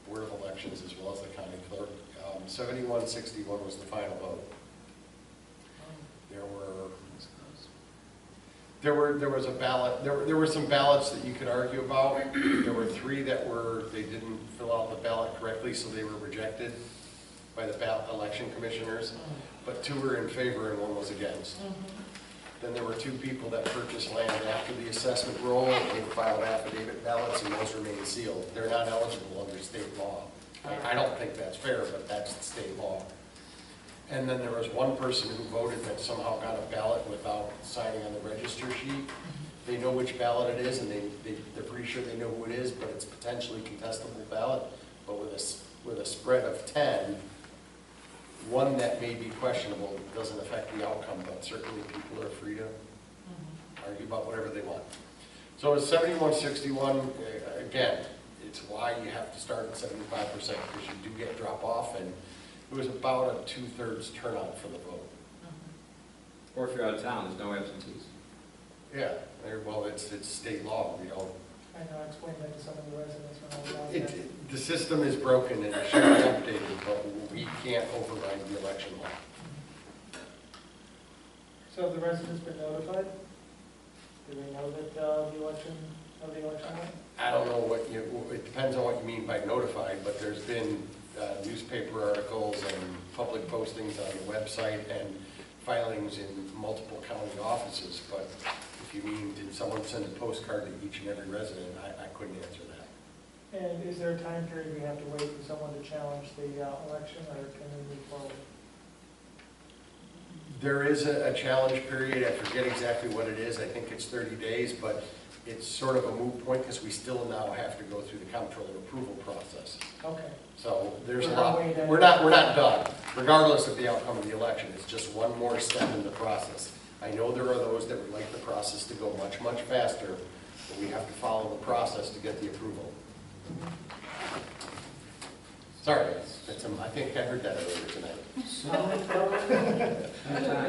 Board of Elections as well as the county clerk. 7161 was the final vote. There was a ballot, there were some ballots that you could argue about. There were 3 that they didn't fill out the ballot correctly, so they were rejected by the election commissioners. But 2 were in favor and 1 was against. Then there were 2 people that purchased land after the assessment roll. They filed affidavit ballots and those remain sealed. They're not eligible under state law. I don't think that's fair, but that's the state law. And then there was 1 person who voted that somehow got a ballot without signing on the register sheet. They know which ballot it is, and they're pretty sure they know who it is, but it's potentially contestable ballot. But with a spread of 10, 1 that may be questionable doesn't affect the outcome, but certainly people are free to argue about whatever they want. So it's 7161, again, it's why you have to start at 75%, because you do get drop off, and it was about a 2/3 turnout for the vote. Or if you're out of town, there's no absentees. Yeah, well, it's state law, we don't. I know, I explained that to some of the residents when I was out there. The system is broken and it should be updated, but we can't override the election law. So have the residents been notified? Do they know that the election went? I don't know it depends on what you mean by notified, but there's been newspaper articles and public postings on the website and filings in multiple county offices, but if you mean, did someone send a postcard to each and every resident, I couldn't answer that. And is there a time period we have to wait for someone to challenge the election, or can we move forward? There is a challenge period. I forget exactly what it is. I think it's 30 days, but it's sort of a moot point because we still now have to go through the comptroller approval process. Okay. So there's a We're lot. not waiting. We're not done, regardless of the outcome of the election. It's just one more step in the process. I know there are those that would like the process to go much, much faster, but we have to follow the process to get the approval. Sorry, I think I heard that earlier tonight.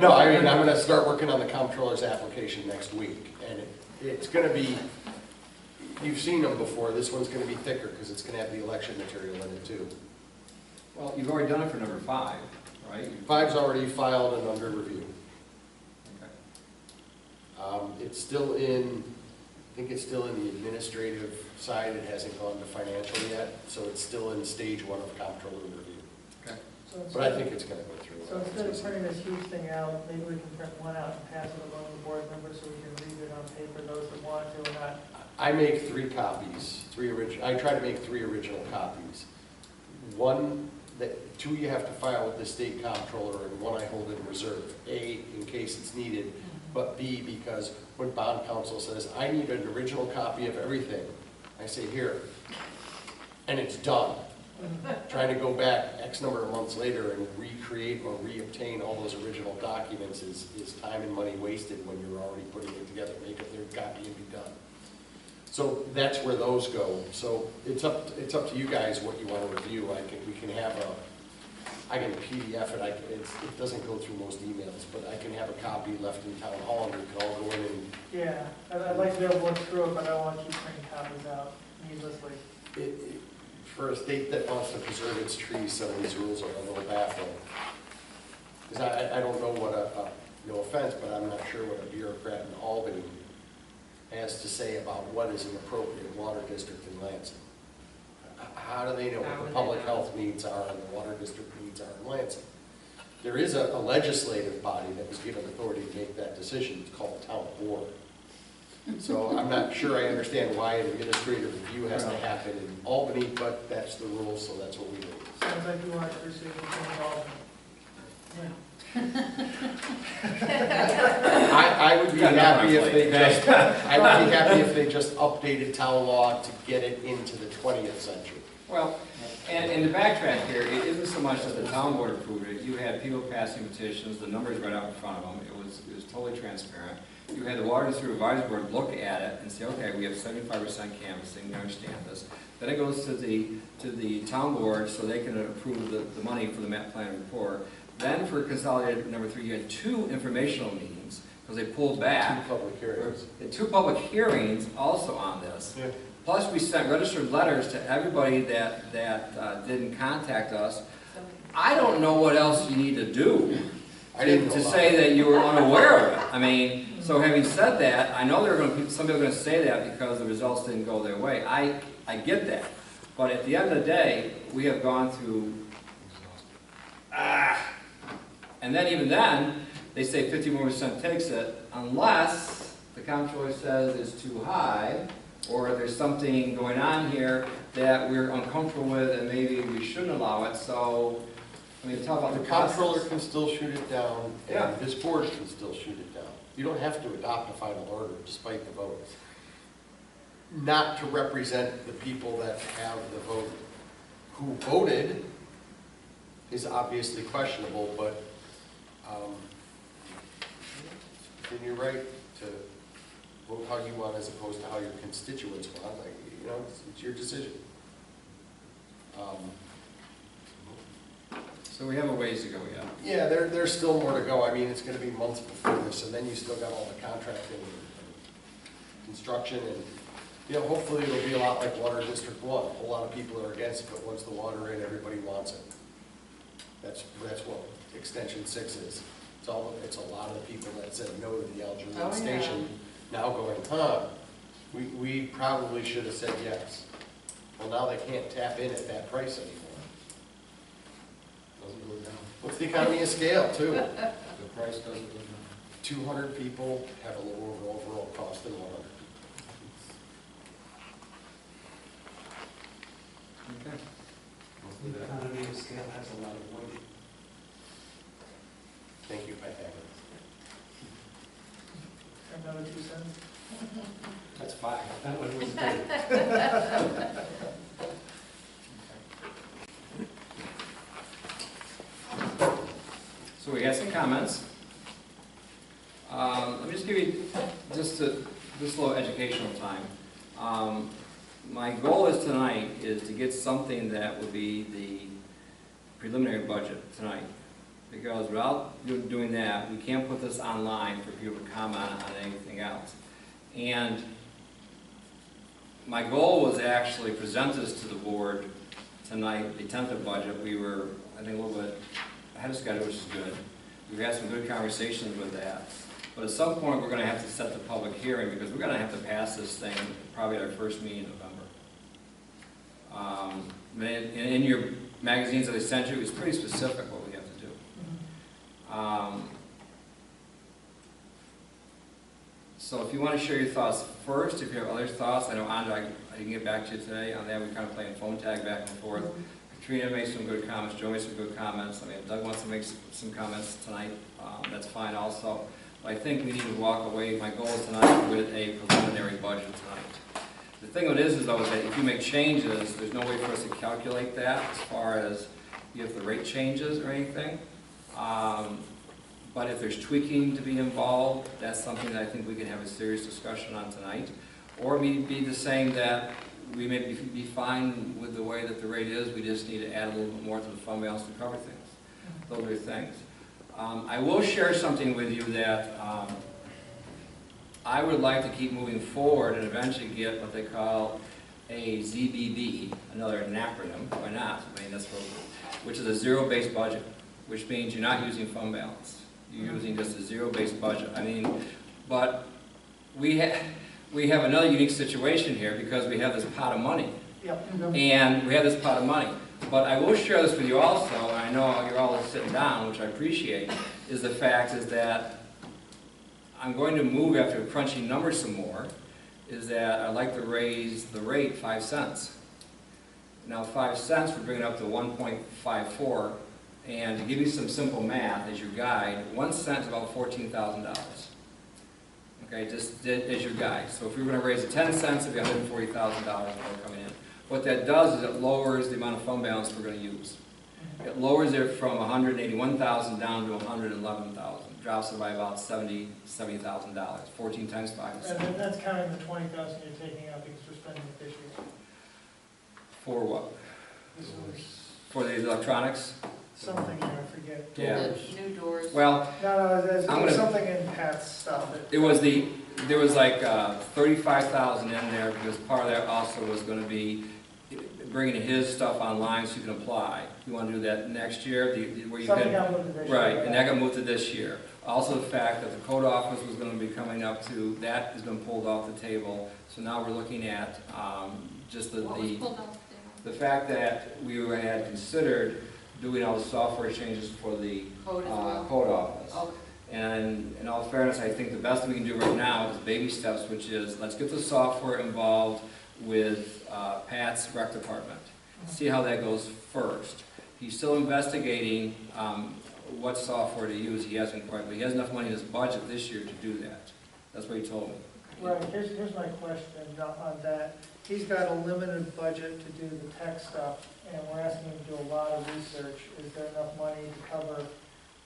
No, I mean, I'm going to start working on the comptroller's application next week, and it's going to be, you've seen them before, this one's going to be thicker because it's going to have the election material in it too. Well, you've already done it for number 5, right? 5's already filed and under review. Okay. It's still in, I think it's still in the administrative side, it hasn't gone to financial yet, so it's still in stage 1 of comptroller review. Okay. But I think it's going to go through. So instead of printing this huge thing out, maybe we can print one out and pass it along to the board members so we can read it on paper, those that want to, or not. I make 3 copies, I try to make 3 original copies. 2 you have to file with the state comptroller, and 1 I hold in reserve. A, in case it's needed, but B, because when bond counsel says, I need an original copy of everything, I say, here, and it's done. Trying to go back X number of months later and recreate or reobtain all those original documents is time and money wasted when you're already putting it together. Make a 3rd copy and be done. So that's where those go. So it's up to you guys what you want to review. I can PDF it. It doesn't go through most emails, but I can have a copy left in town hall and we can all go in and. Yeah, I'd like to be able to look through it, but I don't want to keep printing copies out needlessly. For a state that wants to preserve its trees, some of these rules are a little baffling. Because I don't know what no offense, but I'm not sure what a bureaucrat in Albany has to say about what is an appropriate water district in Lansing. How do they know what the public health needs are and the water district needs are in Lansing? There is a legislative body that was given authority to make that decision. It's called the town board. So I'm not sure I understand why an administrative review has to happen in Albany, but that's the rule, so that's what we do. Sounds like you want to pursue the Albany. I would be happy if they just, I would be happy if they just updated town law to get it into the 20th century. Well, and to backtrack here, it isn't so much that the town board approved it. You had people passing petitions, the numbers right out in front of them. It was totally transparent. You had the Water District Advisory Board look at it and say, okay, we have 75% canvassing, we understand this. Then it goes to the town board so they can approve the money for the map plan report. Then for consolidated number 3, you had 2 informational meetings because they pulled back. 2 public hearings. 2 public hearings also on this. Yeah. Plus, we sent registered letters to everybody that didn't contact us. I don't know what else you need to do to say that you were unaware of it. I mean, so having said that, I know some people are going to say that because the results didn't go their way. I get that. But at the end of the day, we have gone through, and then even then, they say 51% takes it, unless the comptroller says it's too high, or there's something going on here that we're uncomfortable with and maybe we shouldn't allow it. So, I mean, talk about the comptroller can still shoot it down, and this board can still shoot it down. You don't have to adopt a final order despite the votes. Not to represent the people that have the vote. Who voted is obviously questionable, but then you're right to vote how you want as opposed to how your constituents want. Like, you know, it's your decision. So we have a ways to go yet. Yeah, there's still more to go. I mean, it's going to be months before this, and then you still got all the contracting and construction, and you know, hopefully it'll be a lot like Water District 1. A whole lot of people are against it, but once the water in, everybody wants it. That's what Extension 6 is. It's a lot of the people that said no to the Algerine Station now going, we probably should have said yes. Well, now they can't tap in at that price anymore. Doesn't go down. What's the economy of scale, too? The price doesn't go down. 200 people have a lower overall cost than 100. Okay. The economy of scale has a lot of weight. Thank you, Pat. Another 2 cents? That's 5. That one was good. So we had some comments. Let me just give you just a little educational time. My goal is tonight is to get something that would be the preliminary budget tonight. Because without doing that, we can't put this online for people to comment on anything else. And my goal was to actually present this to the board tonight, the tentative budget. We were, I think, a little bit ahead of schedule, which is good. We've had some good conversations with that. But at some point, we're going to have to set the public hearing because we're going to have to pass this thing probably at our first meeting in November. In your magazines that I sent you, it's pretty specific what we have to do. So if you want to share your thoughts first, if you have other thoughts, I know Andra, I can get back to you today on that. We're kind of playing phone tag back and forth. Katrina made some good comments, Joe made some good comments. I mean, if Doug wants to make some comments tonight, that's fine also. But I think we need to walk away, my goal is tonight, with a preliminary budget tonight. The thing with it is though, is that if you make changes, there's no way for us to calculate that as far as if the rate changes or anything. But if there's tweaking to be involved, that's something that I think we can have a serious discussion on tonight. Or maybe just saying that we may be fine with the way that the rate is, we just need to add a little bit more to the fund balance to cover things. Those are things. I will share something with you that I would like to keep moving forward and eventually get what they call a ZBB, another acronym, why not? I mean, that's what, which is a zero-based budget, which means you're not using fund balance. You're using just a zero-based budget. I mean, but we have another unique situation here because we have this pot of money. Yep. And we have this pot of money. But I will share this with you also, and I know you're all sitting down, which I appreciate, is the fact is that I'm going to move after crunching numbers some more, is that I'd like to raise the rate 5 cents. Now 5 cents, we're bringing it up to 1.54, and to give you some simple math as your guide, 1 cent is about $14,000. Okay, just as your guide. So if we were going to raise it 10 cents, it'd be $140,000 more coming in. What that does is it lowers the amount of fund balance we're going to use. It lowers it from 181,000 down to 111,000. Drops it by about $70,000. 14 times 5 is And then that's counting the 20,000 you're taking out because we're spending it this year. for what? This was For the electronics? something, I forget. Yeah. New doors. Well, No, there's I'm gonna- something in Pat's stuff. there was like 35,000 in there because part of that also was going to be bringing his stuff online so you can apply. You want to do that next year, where you Something can, got moved to this year. right? And that got moved to this year. Also, the fact that the code office was going to be coming up to that has been pulled off the table. So now we're looking at just What was pulled off the fact that we had considered doing all the software changes for the Code as well? code office. Okay. And in all fairness, I think the best thing we can do right now is baby steps, which is let's get the software involved with Pat's rec department. See how that goes first. He's still investigating what software to use. He hasn't quite, but he has enough money in his budget this year to do that. That's what he told me. Right, here's my question on that. He's got a limited budget to do the tech stuff, and we're asking him to do a lot of research. Is there enough money to cover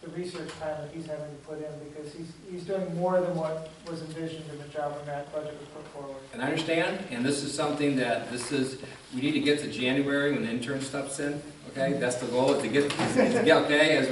the research time that he's having to put in? Because he's doing more than what was envisioned in the job when that budget was put forward. And I understand, and this is something that we need to get to January when the intern steps in, okay? That's the goal, is to get okay, as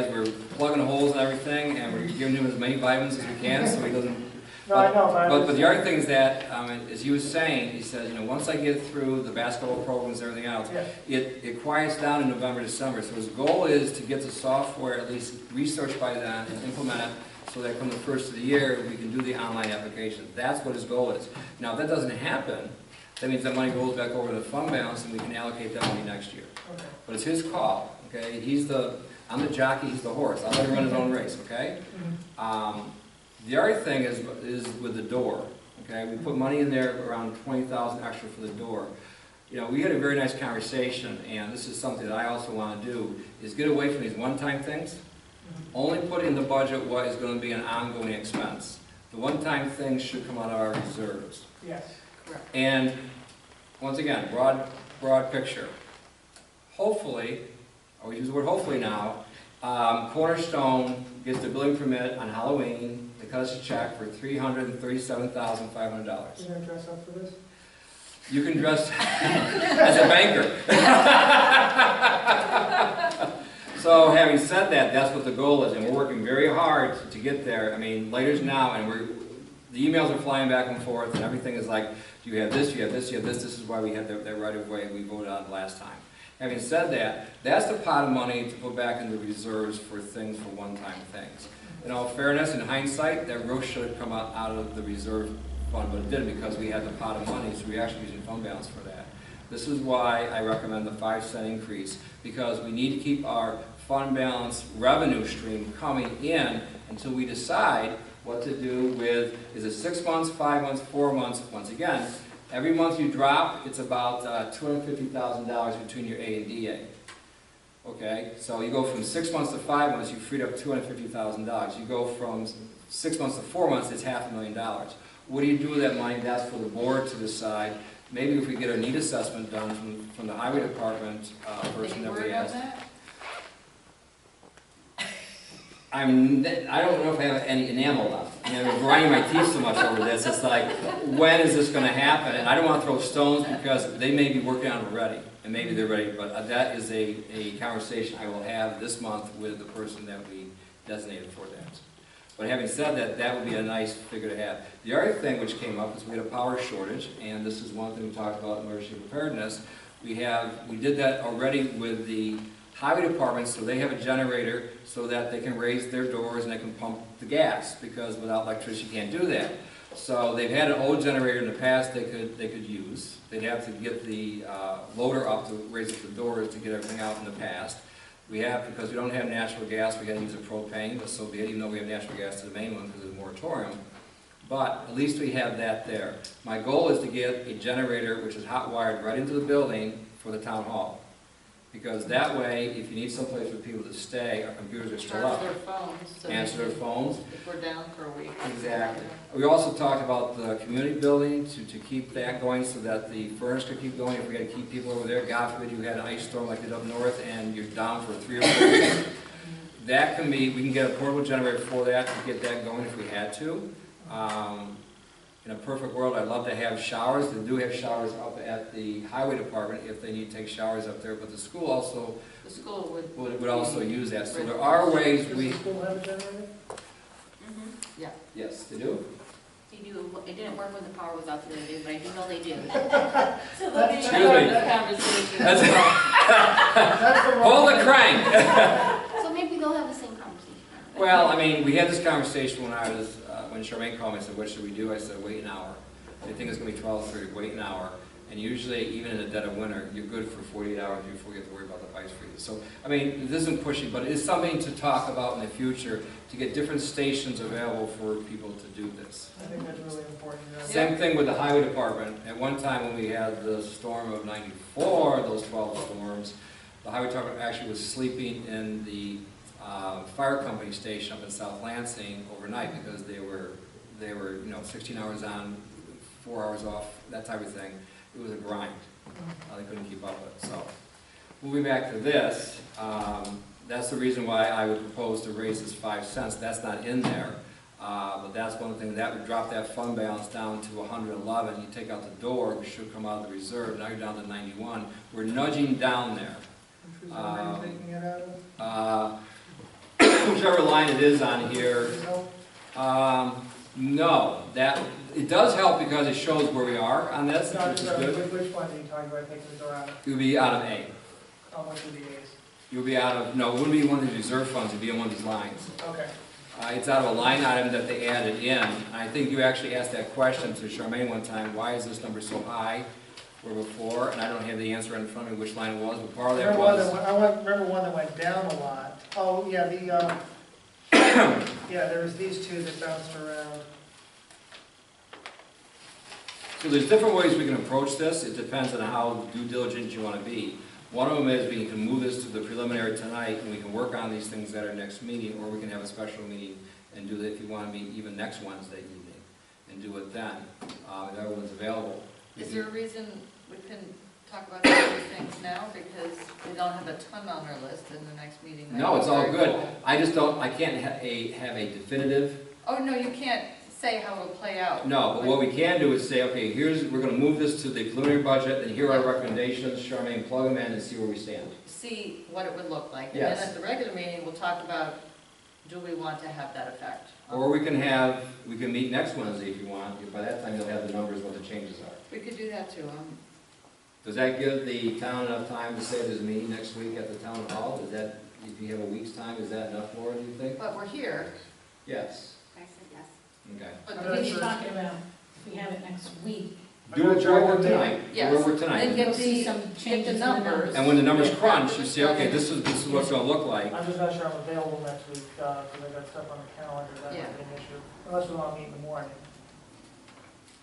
we're plugging holes and everything, and we're giving him as many vitamins as we can so he doesn't. No, I know, But the other thing is that, as he was saying, he says, once I get through the basketball programs and everything else, yeah. it quiets down in November, December. So his goal is to get the software at least researched by then and implement it so that come the first of the year, we can do the online application. That's what his goal is. Now, if that doesn't happen, that means that money goes back over to the fund balance and we can allocate that money next year. Okay. But it's his call, okay? I'm the jockey, he's the horse. I'll let him run his own race, okay? The other thing is with the door, okay? We put money in there, around 20,000 extra for the door. We had a very nice conversation, and this is something that I also want to do, is get away from these one-time things. Only put in the budget what is going to be an ongoing expense. The one-time things should come out of our reserves. Yes. Correct. And once again, broad picture. Hopefully, I'll use the word hopefully now, Cornerstone gets the building permit on Halloween. They cut us a check for $337,500. You gonna dress up for this? You can dress as a banker. So having said that, that's what the goal is, and we're working very hard to get there. I mean, later's now, and the emails are flying back and forth, and everything is like, you have this, you have this, you have this. This is why we had that right of way we voted on last time. Having said that, that's the pot of money to put back in the reserves for things, for one-time things. In all fairness, in hindsight, that really should have come out of the reserve fund, but it didn't because we had the pot of money, so we're actually using fund balance for that. This is why I recommend the 5-cent increase, because we need to keep our fund balance revenue stream coming in until we decide what to do with, is it 6 months, 5 months, 4 months? Once again, every month you drop, it's about $250,000 between your A and DA. Okay, so you go from 6 months to 5 months, you freed up $250,000. You go from 6 months to 4 months, it's $500,000. What do you do with that money? That's for the board to decide. Maybe if we get a need assessment done from the highway department person that we asked. I don't know if I have any enamel left. I'm grinding my teeth so much over this. It's like, when is this going to happen? And I don't want to throw stones because they may be working on it already. And maybe they're ready, but that is a conversation I will have this month with the person that we designated for that. But having said that, that would be a nice figure to have. The other thing which came up is we had a power shortage, and this is one thing we talked about in emergency preparedness. We did that already with the highway department, so they have a generator so that they can raise their doors and they can pump the gas, because without electricity you can't do that. So they've had an old generator in the past they could use. They'd have to get the loader up to raise up the doors to get everything out in the past. We have, because we don't have natural gas, we gotta use a propane, but so be it, even though we have natural gas to the main one because of the moratorium. But at least we have that there. My goal is to get a generator which is hot wired right into the building for the town hall. Because that way, if you need someplace for people to stay, our computers are still up. Charge their phones. So Answer their phones. if we're down for a week. Exactly. We also talked about the community building to keep that going so that the furnace could keep going. If we had to keep people over there, God forbid you had an ice storm like it up north and you're down for 3 or 4 weeks. That can be, we can get a portable generator for that to get that going if we had to. In a perfect world, I'd love to have showers. They do have showers up at the highway department if they need to take showers up there, but the school also The school would also use that. So there are ways Does we, the school have a generator? Mhm. yes, they do. They do. It didn't work when the power was out the other day, but I do know they do. So let me Excuse have me. this conversation. That's That's the Pull wrong. the crank! So maybe they'll have the same conversation. Well, I mean, we had this conversation when Charmaine called me and said, what should we do? I said, wait an hour. They think it's going to be 12:30, wait an hour. And usually, even in the dead of winter, you're good for 48 hours before you have to worry about the ice freezes. So, I mean, this isn't pushy, but it is something to talk about in the future to get different stations available for people to do this. I think that's really important. Same thing with the highway department. At one time when we had the storm of '94, those 12 storms, the highway department actually was sleeping in the fire company station up in South Lansing overnight because they were 16 hours on, 4 hours off, that type of thing. It was a grind. They couldn't keep up with it. So, moving back to this, that's the reason why I would propose to raise this 5 cents. That's not in there, but that's one thing that would drop that fund balance down to 111. You take out the door, which should come out of the reserve. Now you're down to 91. We're nudging down there. Which reserve are you taking it out of? Whichever line it is on here. No, it does help because it shows where we are on this, No, which is sorry, good. which one are you talking about taking the door out of? It would be out of A. How much would the A's? It would be out of, no, it wouldn't be one of the reserve funds, it'd be in one of these lines. Okay. It's out of a line item that they added in. I think you actually asked that question to Charmaine one time, why is this number so high, where before, and I don't have the answer in front of me which line it was, but part of that Remember one that went down a lot? Oh, yeah, yeah, there was these two that bounced around. So there's different ways we can approach this. It depends on how due diligent you want to be. One of them is we can move this to the preliminary tonight and we can work on these things at our next meeting, or we can have a special meeting and do it if you want to meet even next Wednesday evening and do it then, if everyone's available. Is there a reason we couldn't talk about some of these things now, because we don't have a ton on our list in the next meeting? No, it's all Very good. full. I can't have a definitive. Oh, no, you can't say how it'll play out. No, but what we can do is say, okay, we're going to move this to the preliminary budget, and here are our recommendations. Charmaine, plug them in and see where we stand. See what it would look like. And Yes. then at the regular meeting, we'll talk about, do we want to have that effect? Or we can meet next Wednesday if you want. By that time, you'll have the numbers, what the changes are. We could do that too. Does that give the town enough time to say there's a meeting next week at the town hall? Is that, if you have a week's time, is that enough, Laura, do you think? But we're here. Yes. I said yes. Okay. But I'm we not need You're sure. talking about if we have it next week. Do it where we're tonight. Yes. Where we're And tonight. get We'll see the, some get changes the in the numbers. numbers. And when the numbers crunch, you say, okay, this is what it's going to look like. I'm just not sure I'm available next week, because I got stuff on the calendar, that might be an issue. Unless we want to meet in the morning.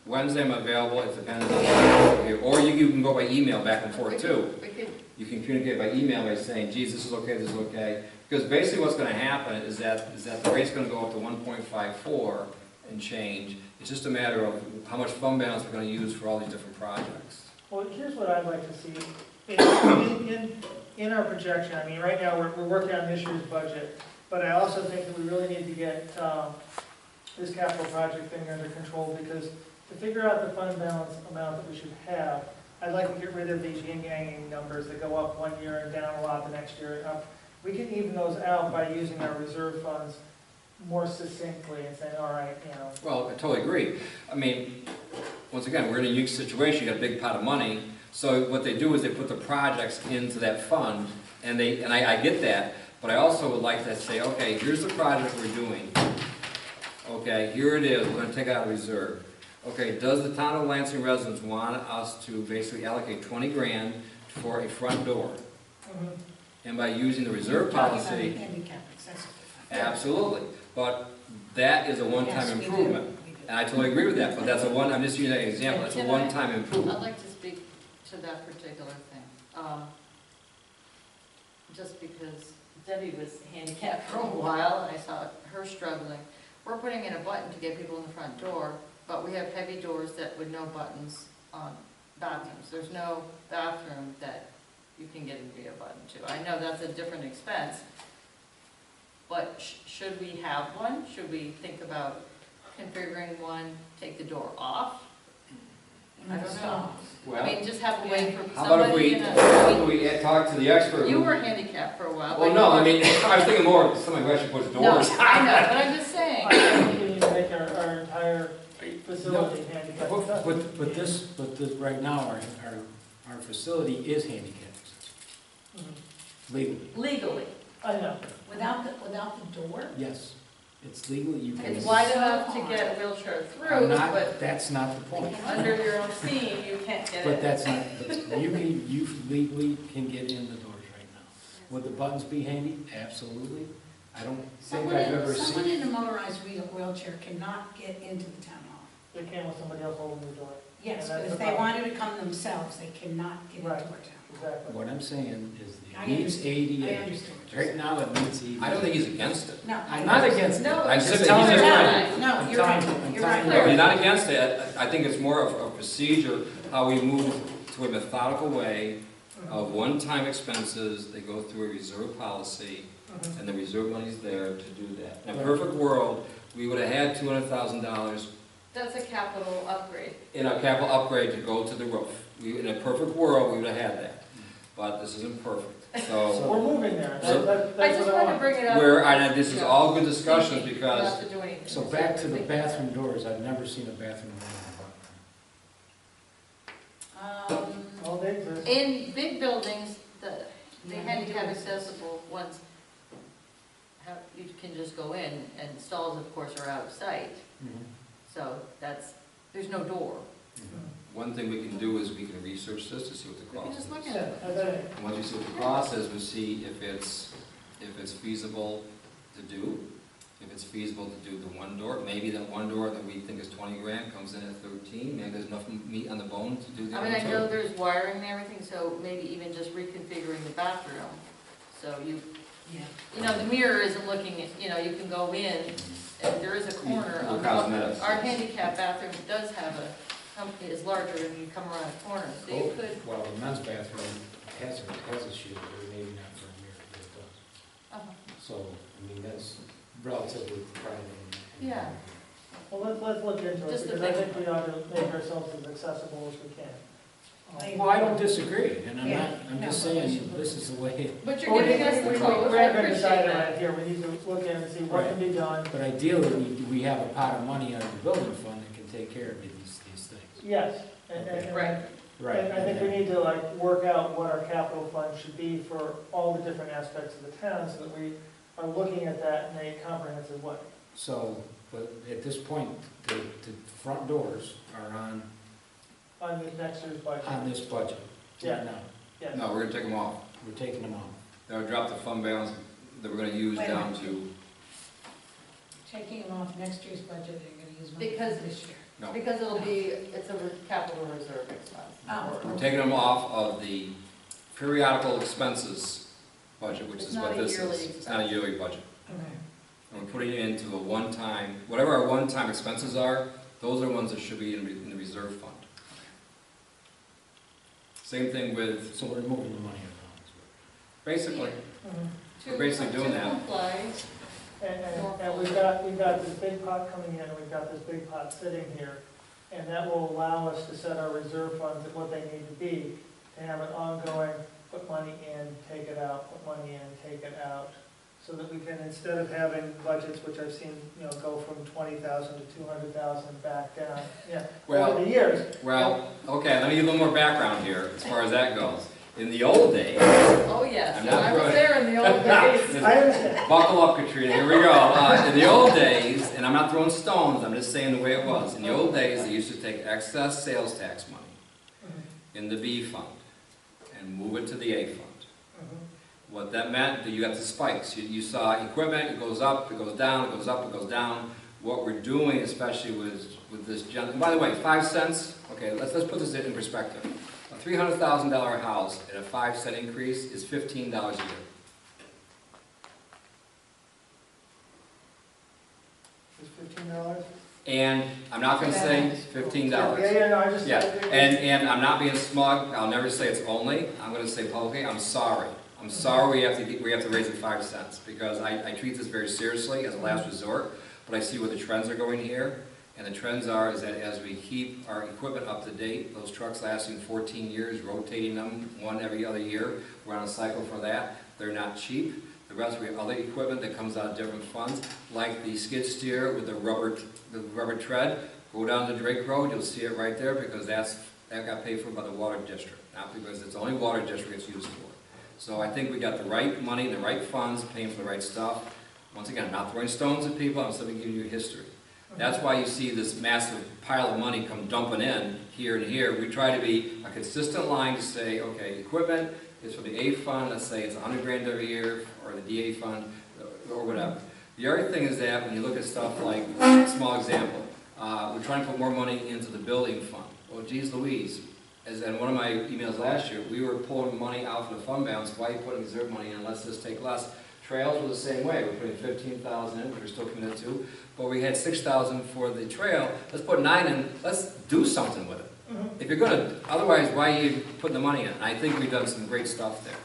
Wednesday I'm available, it depends on here. Or you can go by email back and forth too. We could, You can communicate by email by saying, geez, this is okay. Because basically what's going to happen is that the rate's going to go up to 1.54 and change. It's just a matter of how much fund balance we're going to use for all these different projects. Well, here's what I'd like to see. In our projection, I mean, right now, we're working on this year's budget, but I also think that we really need to get this capital project thing under control, because to figure out the fund balance amount that we should have, I'd like to get rid of these yin-yang numbers that go up one year and down a lot the next year. We can even those out by using our reserve funds more succinctly and saying, all right, you know. Well, I totally agree. I mean, once again, we're in a unique situation, you got a big pot of money, so what they do is they put the projects into that fund, and I get that, but I also would like to say, okay, here's the project we're doing. Okay, here it is, we're gonna take it out of reserve. Okay, does the town of Lansing residents want us to basically allocate 20 grand for a front door? And by using the reserve policy, Handicap accessible. absolutely, but that is a one-time Yes, we do. improvement. We do. And I totally agree with that, but that's I'm just using that example, it's a Can I- one-time improvement. I'd like to speak to that particular thing. Just because Debbie was handicapped for a while, and I saw her struggling. We're putting in a button to get people in the front door, but we have heavy doors that with no buttons on bathrooms. There's no bathroom that you can get a via button to. I know that's a different expense, but should we have one? Should we think about configuring one, take the door off? I don't know. I mean, just have a way for How about if somebody we, in how about a... we talk to the expert? You who- were handicapped for a while. Well, but no, you- I mean, I was thinking more of somebody who actually puts No, doors. I know, but I'm just saying. I think we need to make our entire facility handicap But, accessible. but this, right now, our facility is handicapped Mhm. legally. Legally. I know. Without the door? Yes, it's legally, you can. It's wide enough to get a wheelchair I'm through, not, but that's not the point. under your own steam, you can't get But it. that's not, you legally can get in the doors right now. Would the buttons be handy? Absolutely. I don't think I've ever Someone seen. in a motorized wheelchair cannot get into the town hall. They can with somebody else holding the door. Yes, And but that's if the they problem. wanted to come themselves, they cannot get into our Right. town. Exactly. What I'm saying is I it needs understand. I ADA. understand what you're Right saying. now, it needs ADA. I don't think he's against it. No. I'm not against it. No, I'm it's just just saying- right. No, I'm you're right, telling- you're I'm right. telling He's not against it, I think it's more of a procedure, how we move to a methodical way of one-time expenses, they go through a reserve policy, Mhm. and the reserve money's there to do that. In a perfect world, we would have had $200,000 That's a capital upgrade. in a capital upgrade to go to the roof. In a perfect world, we would have had that, but this isn't perfect. So, We're moving there. So- That's I just what wanted to bring it up. this is all good discussions Thinking, because Not to do anything. So back to the bathroom doors, I've never seen a bathroom door in a button. Oh, they exist. In big buildings, the handicap accessible ones, you can just go in, and stalls, of course, are out of sight. So there's no door. one thing we can do is we can research this to see what the We can cost just look is. at it. I bet. And once we see what the cost is, we see if it's feasible to do. If it's feasible to do the one door, maybe that one door that we think is 20 grand comes in at 13, maybe there's enough meat on the bone to do the I other mean, I two. know there's wiring and everything, so maybe even just reconfiguring the bathroom. So the mirror isn't looking at, you can go in, and there is a corner Little of cosmetics. our handicap bathroom does have is larger, and you come around a corner, so you could, Well, the men's bathroom has a shield, but maybe not for a mirror, but it does. So, I mean, that's relatively private. Yeah. Well, let's look into it, Just to because I think think we ought to make ourselves as accessible as we can. Well, I don't disagree, and Yeah, I'm no, just but we saying, should- this is the way. but you're Well, giving us the code, We're I not gonna appreciate decide that. right here, we need to look in and see what can be done. But ideally, we have a pot of money out of the building fund that can take care of these things. Yes, and Right. And I think we need to work out what our capital fund should be for all the different aspects of the town, so that we are looking at that in a comprehensive way. So, but at this point, the front doors are on On the next year's budget. this budget. Yeah. Right now. Yes. No, we're gonna take them off. We're taking them off. That would drop the fund balance that we're gonna use Wait a down minute. to, Taking them off next year's budget, they're gonna use money Because- from this year. no. Because it's a capital reserve expense. Oh. We're taking them off of the periodical expenses budget, which It's is not what a this yearly is. It's not a yearly budget. Okay. And we're putting it into a one-time, whatever our one-time expenses are, those are ones that should be in the reserve fund. Same thing with, So we're moving the money around. basically, Mhm. We're basically doing that. To comply. And we've got this big pot coming in, and we've got this big pot sitting here, and that will allow us to set our reserve funds at what they need to be, to have an ongoing, put money in, take it out, put money in, take it out, so that we can, instead of having budgets, which I've seen, go from 20,000 to 200,000 back down, over the years. Well, okay, let me give a little more background here as far as that goes. In the old days, Oh, yes, I'm not I was throwing- there in the old days. I understand. buckle up, Katrina, here we go. In the old days, and I'm not throwing stones, I'm just saying the way it was. In the old days, they used to take excess sales tax money in the B fund and move it to the A fund. What that meant, that you got the spikes. You saw equipment, it goes up, it goes down, it goes up, it goes down. What we're doing, especially with this, and by the way, 5 cents, okay, let's put this in perspective. A $300,000 house at a 5-cent increase is $15 a year. It's $15? And I'm not gonna say $15. No, I just. Yeah, and I'm not being smug, I'll never say it's only, I'm gonna say publicly, I'm sorry. I'm sorry we have to raise it 5 cents, because I treat this very seriously as a last resort, but I see where the trends are going here, and the trends is that as we keep our equipment up to date, those trucks lasting 14 years, rotating them one every other year, we're on a cycle for that, they're not cheap. The rest, we have other equipment that comes out of different funds, like the skid steer with the rubber tread. Go down to Drake Road, you'll see it right there, because that got paid for by the water district, not because it's the only water district it's used for. So I think we got the right money, the right funds, paying for the right stuff. Once again, I'm not throwing stones at people, I'm simply giving you history. That's why you see this massive pile of money come dumping in here and here. We try to be a consistent line to say, okay, equipment is for the A fund, let's say it's $100,000 every year, or the DA fund, or whatever. The other thing is that when you look at stuff like, small example, we're trying to put more money into the building fund. Well, geez Louise, as in one of my emails last year, we were pulling money out for the fund balance. Why are you putting reserve money in? Let's just take less. Trails were the same way. We're putting 15,000 in, which we're still committed to, but we had 6,000 for the trail. Let's put 9 in. Let's do something with it. If you're gonna, otherwise, why are you putting the money in? And I think we've done some great stuff there.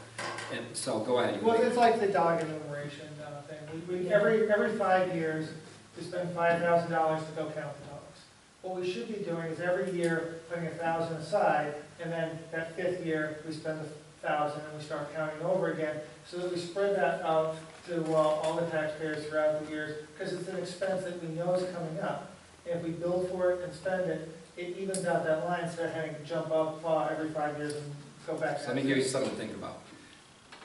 And so go ahead. Well, it's like the dog enumeration thing. We every 5 years, we spend $5,000 to go count the dogs. What we should be doing is every year putting 1,000 aside, and then that 5th year, we spend 1,000 and we start counting over again, so that we spread that out to all the taxpayers throughout the years, because it's an expense that we know is coming up. And if we build for it and spend it, it evens out that line instead of having to jump up every 5 years and go back. So let me give you something to think about.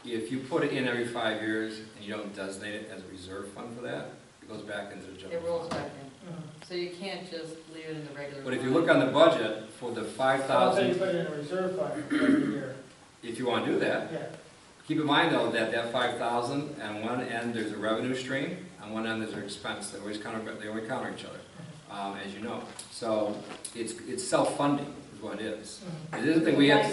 If you put it in every 5 years and you don't designate it as a reserve fund for that, it goes back into the general It rolls fund. back in. So you can't just leave it in the regular. But if you look on the budget for the So you 5,000, put it in a reserve fund every year. if you want to do that, Yeah. keep in mind though that 5,000, on one end there's a revenue stream, on one end there's an expense. They always counter each other, as you know. So it's self-funding is what it is. It isn't that we have,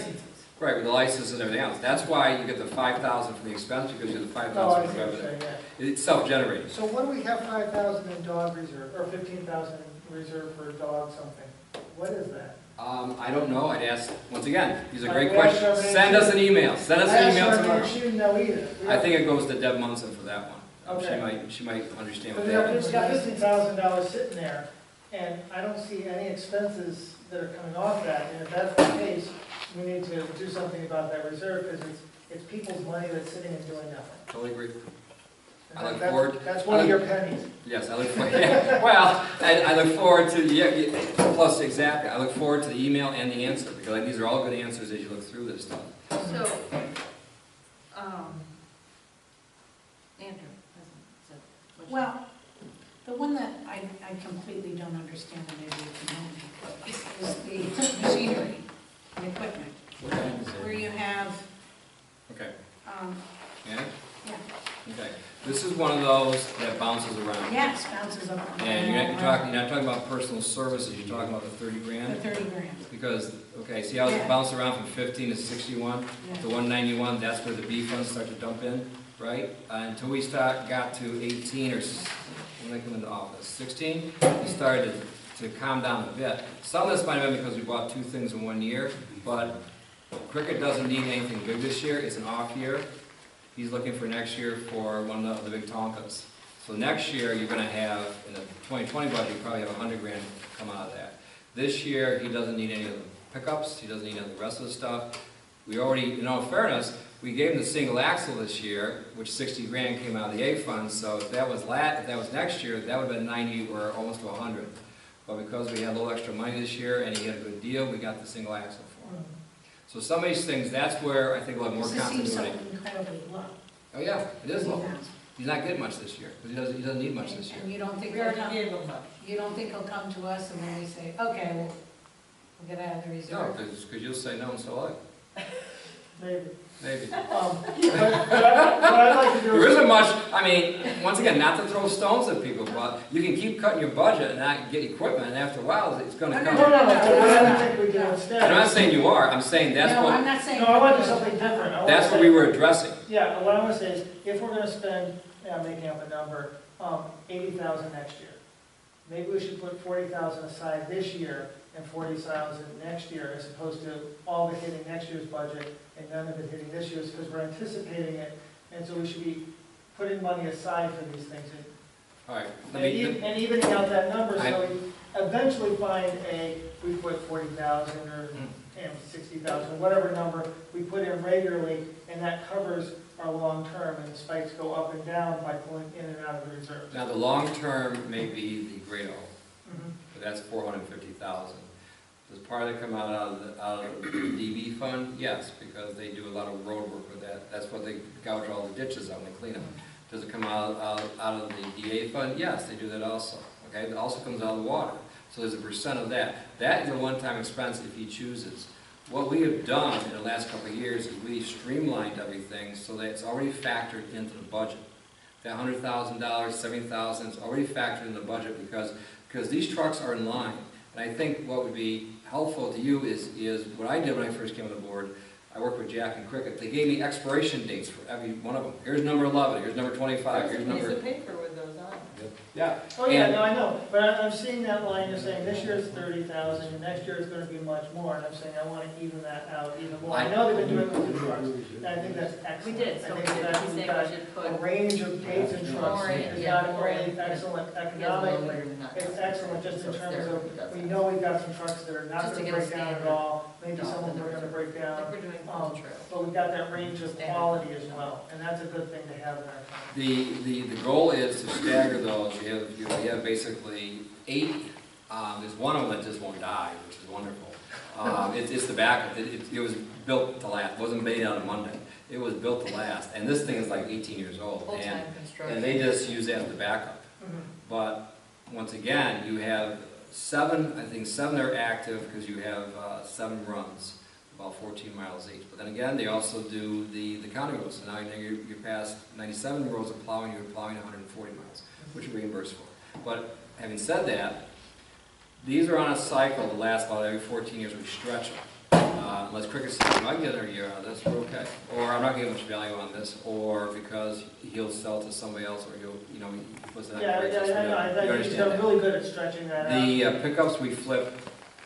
right, with the licenses and everything else. That's why you get the 5,000 from the expense, because you get the No, I 5,000 see from what revenue. you're saying, yeah. It's self-generating. So what do we have 5,000 in dog reserve, or 15,000 in reserve for dog something? What is that? I don't know, I'd ask, once again, these are Like, great we asked questions. her, Send us an email, send us an email I tomorrow. asked her, she didn't know either. I think it goes to Deb Munson for that one. Okay. She might understand But what that is. it's got $15,000 sitting there, and I don't see any expenses that are coming off that, and if that's the case, we need to do something about that reserve, because it's people's money that's sitting and doing nothing. Totally agree. And I look that's- forward- That's one of your pennies. Yes, I look forward, yeah, well, I look forward to, plus exactly, I look forward to the email and the answer, because these are all good answers as you look through this stuff. So, Andrew hasn't said what you- Well, the one that I completely don't understand, and maybe you can help me, is the machinery, the equipment, What time is where it? you have, Okay, um, yeah? yeah, Okay. This is one of those that bounces around. yes, bounces up. And you're not talking about personal services, you're talking about the 30 The grand? 30 grand. Because, okay, see how it's Yeah. bounced around from 15 to 61? Yeah. To 191, that's where the B funds start to dump in, right? Until we got to 18 when I come into office, 16, we started to calm down a bit. Some of this might have been because we bought 2 things in 1 year, but Cricket doesn't need anything big this year, it's an off year. He's looking for next year for one of the big Tonkas. So next year, you're gonna have, in the 2020 budget, you probably have 100 grand come out of that. This year, he doesn't need any of the pickups, he doesn't need any of the rest of the stuff. We already, in all fairness, We gave them the single axle this year, which 60 grand came out of the A fund, so if that was next year, that would have been 90 or almost to 100. But because we had a little extra money this year and he had a good deal, we got the single axle for him. So some of these things, that's where I think we'll have more This seems so continuity. incredibly low. Oh yeah, it is low. 3,000. He's not getting much this year, because he doesn't need much this year. And you don't think We he'll already come, gave them much. you don't think he'll come to us and then we say, okay, we'll get out of the No, reserve? because you'll say no and so will Maybe. I. Maybe. But what I'd like to do There is. isn't much, I mean, once again, not to throw stones at people, but you can keep cutting your budget and not get equipment, and after a while, it's gonna No, come. no, no, what I think we do instead. I'm not saying you are, I'm saying that's No, I'm what, not saying. No, I want to do something different. I want that's to what say- we were addressing. Yeah, what I want to say is, if we're going to spend, I'm making up a number, 80,000 next year, maybe we should put 40,000 aside this year and 40,000 next year, as opposed to all of it hitting next year's budget and none of it hitting this year's, because we're anticipating it, and so we should be putting money aside for these things. All right, And evening out that number, I- so we eventually find we put 40,000 or Mm. 60,000, whatever number we put in regularly, and that covers our long term, and the spikes go up and down by pulling in and out of the reserves. now the long term may be the Grado, Mhm. but that's 450,000. Does part of it come out of the DB fund? Yes, because they do a lot of road work with that. That's what they gouge all the ditches out and they clean them. Does it come out of the DA fund? Yes, they do that also. Okay, it also comes out of the water. So there's a percent of that. That is a one-time expense if he chooses. What we have done in the last couple of years is we streamlined everything so that it's already factored into the budget. That $100,000, $70,000 is already factored in the budget because these trucks are in line. And I think what would be helpful to you is what I did when I first came on the board. I worked with Jack and Cricket. They gave me expiration dates for every one of them. Here's number 11, here's number 25, here's There's a number... piece of paper with those on it. Yeah. Oh, yeah, And- no, I know, but I'm seeing that line, you're saying this year's 30,000, and next year is gonna be much more, and I'm saying I wanna even that out even more. I know they've been doing it with the trucks, and I think that's We excellent. did, so I we think did, that he's we've saying got we should a put range of dates and trucks, more in, is yeah, not more only in. excellent He has a economic, little later than that. it's excellent just in So terms there, of, he does we that. know we've got some trucks that are not Just to gonna get a break down at standard. all, maybe No, some of them are gonna break down, Like we're doing on the trail. but we've got that range of Standard. quality as well, and that's a good thing to have in our town. The goal is to stagger those. You have basically 8. There's one of them that just won't die, which is wonderful. It's the backup. It was built to last. It wasn't made on a Monday. It was built to last. And this thing is like 18 years old. Full-time construction. And they just use that as the backup. But once again, you have 7, I think 7 are active because you have 7 runs, about 14 miles each. But then again, they also do the county roads. So now you're past 97 roads of plowing, you're plowing 140 miles, which you're reimbursed for. But having said that, these are on a cycle that lasts about every 14 years. We stretch them. Unless Cricket says, I can get another year out of this, we're okay. Or I'm not getting much value on this, or because he'll sell to somebody else, or he puts it on Yeah, Craigslist. I You think he's understand that? really good at stretching that out. The pickups we flip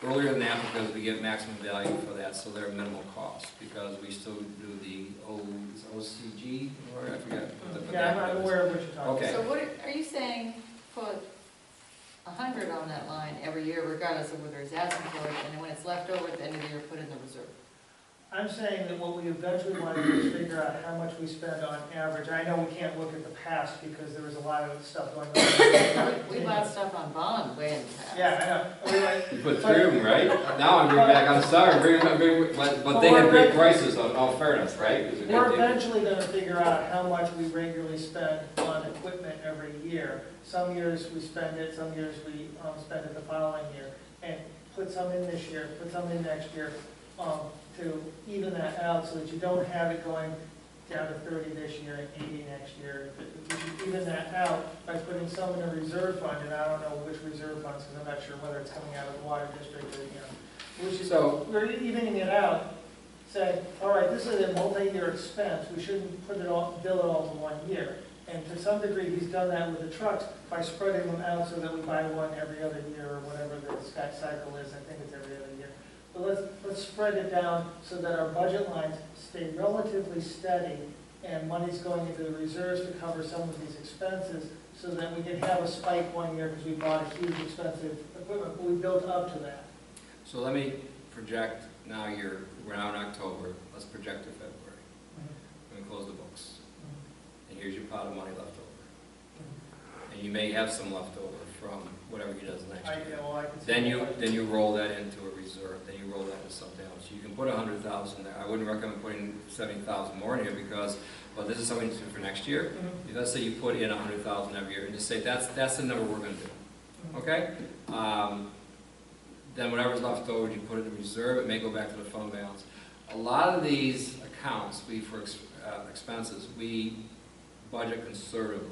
earlier than that because we get maximum value for that, so they're minimal cost, because we still do the OCG, or I forget. what the Yeah, I'm acronym is. aware of what you're talking about. Okay. So what, are you saying put 100 on that line every year regardless of whether he's asking for it, and then when it's left over at the end of the year, put it in the reserve? I'm saying that what we eventually want to do is figure out how much we spend on average. I know we can't look at the past because there was a lot of stuff going on. We bought stuff on bond way in the past. Yeah, I know. We like- You put 3 of them, right? Now I'm bringing back, I'm sorry, but they had great prices on all fairness, right? It was a good We're deal. eventually going to figure out how much we regularly spend on equipment every year. Some years we spend it, some years we spend it the following year. And put some in this year, put some in next year, to even that out so that you don't have it going down to 30 this year and 80 next year. If you should even that out by putting some in a reserve fund, and I don't know which reserve funds, because I'm not sure whether it's coming out of the water district or, So- we're evening it out, saying, all right, this is a multi-year expense, we shouldn't put it all, bill it all to 1 year. And to some degree, he's done that with the trucks by spreading them out so that we buy one every other year or whatever the cycle is. I think it's every other year. But let's spread it down so that our budget lines stay relatively steady and money's going into the reserves to cover some of these expenses so that we can have a spike 1 year because we bought a huge expensive equipment, but we built up to that. So let me project, we're now in October, let's project to February. close the books. And here's your pot of money left over. And you may have some left over from whatever he does next year. I can see Then that. you roll that into a reserve, then you roll that into something else. You can put 100,000 there. I wouldn't recommend putting 70,000 more in here because, well, this is something to do for next year. Let's say you put in 100,000 every year and just say that's the number we're gonna do, okay? Then whatever's left over, you put it in reserve, it may go back to the fund balance. A lot of these accounts, for expenses, we budget conservatively,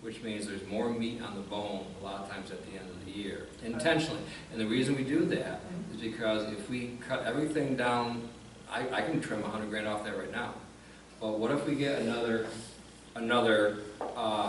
which means there's more meat on the bone a lot of times at the end of the year, intentionally. And the reason we do that is because if we cut everything down, I can trim 100 grand off that right now. But what if we get another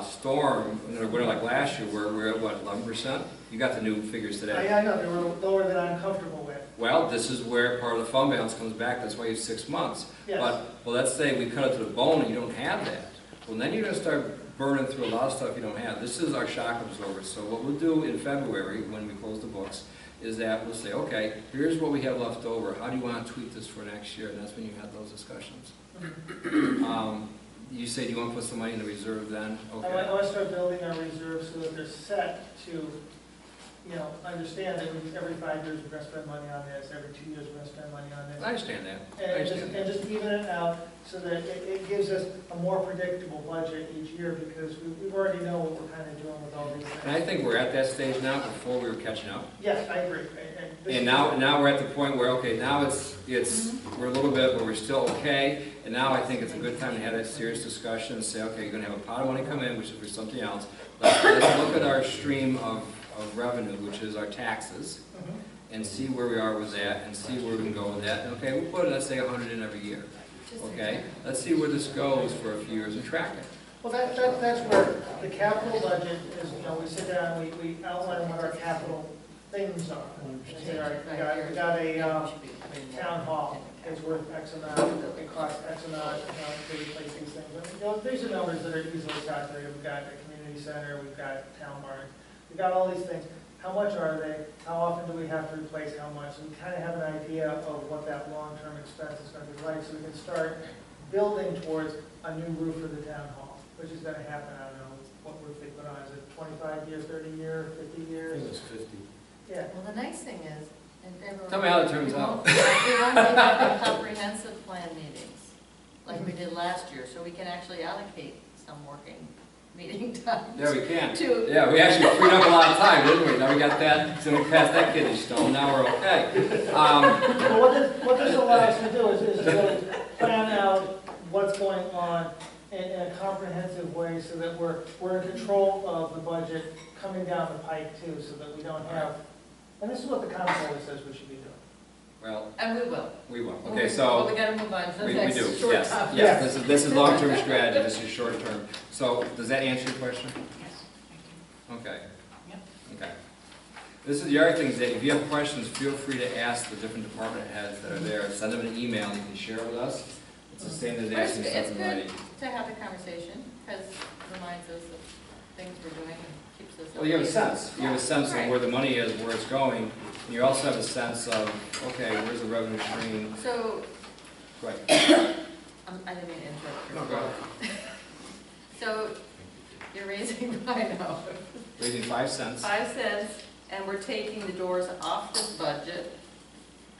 storm, another winter like last year, where we're at what, 11%? You got the new figures today. I know, they were lower than I'm comfortable with. Well, this is where part of the fund balance comes back. That's why you have 6 months. Yes. But well, let's say we cut it to the bone and you don't have that. Well, then you're going to start burning through a lot of stuff you don't have. This is our shock absorber. So what we'll do in February, when we close the books, is that we'll say, okay, here's what we have left over. How do you want to tweak this for next year? And that's when you have those discussions. You say, do you want to put some money in the reserve then? Okay. I want to start building our reserves so that they're set to, understand that every 5 years we're going to spend money on this, every 2 years we're going to spend money on this. I understand that. And just even it out so that it gives us a more predictable budget each year because we already know what we're kind of doing with all these things. And I think we're at that stage now. Before we were catching up. Yes, I agree. And now we're at the point where, okay, now we're a little bit, but we're still okay. And now I think it's a good time to have that serious discussion and say, okay, you're going to have a pot of money come in, which is for something else. Let's look at our stream of revenue, which is our taxes, and see where we are with that, and see where we can go with that. And okay, we'll put, let's say, 100 in every year. Okay? Let's see where this goes for a few years and track it. Well, that's where the capital budget is, we sit down and we outline what our capital things are. We say, all right, we got a town hall, it's worth X amount, it costs X amount, to replace these things. These are numbers that are easily calculated. We've got a community center, we've got town barns, we've got all these things. How much are they? How often do we have to replace how much? So we kind of have an idea of what that long-term expense is going to be like, so we can start building towards a new roof for the town hall, which is going to happen, I don't know, what roof they put on, is it 25 years, 30 years, 50 years? I think it's 50. Yeah. Well, the nice thing is, in February. Tell me how it turns out. We won't be having comprehensive plan meetings like we did last year, so we can actually allocate some working meeting time. Yeah, we can. To- Yeah, we actually freed up a lot of time, didn't we? Now we got that, so we passed that kidney stone, now we're okay. Well, what this allows us to do is really plan out what's going on in a comprehensive way so that we're in control of the budget coming down the pike too, so that we don't have, and this is what the comptroller says we should be doing. Well, And we will. we will. Well, Okay, so. we gotta move on to the We next do, short yes, topic. yes, this is long-term strategy, this is short-term. So, does that answer your question? Yes. Okay. Yep. Okay. This is the other thing, is that if you have questions, feel free to ask the different department heads that are there. Send them an email, and you can share it with us. It's the same as asking It's something good writing. to have the conversation, because it reminds us of things we're doing and keeps us. Well, you have a sense. You have a sense of Right. where the money is, where it's going. And you also have a sense of, okay, where's the revenue stream? So, Right. I didn't mean to interrupt you. No, go ahead. So, you're raising, I know, Raising 5 cents. 5 cents, and we're taking the doors off this budget.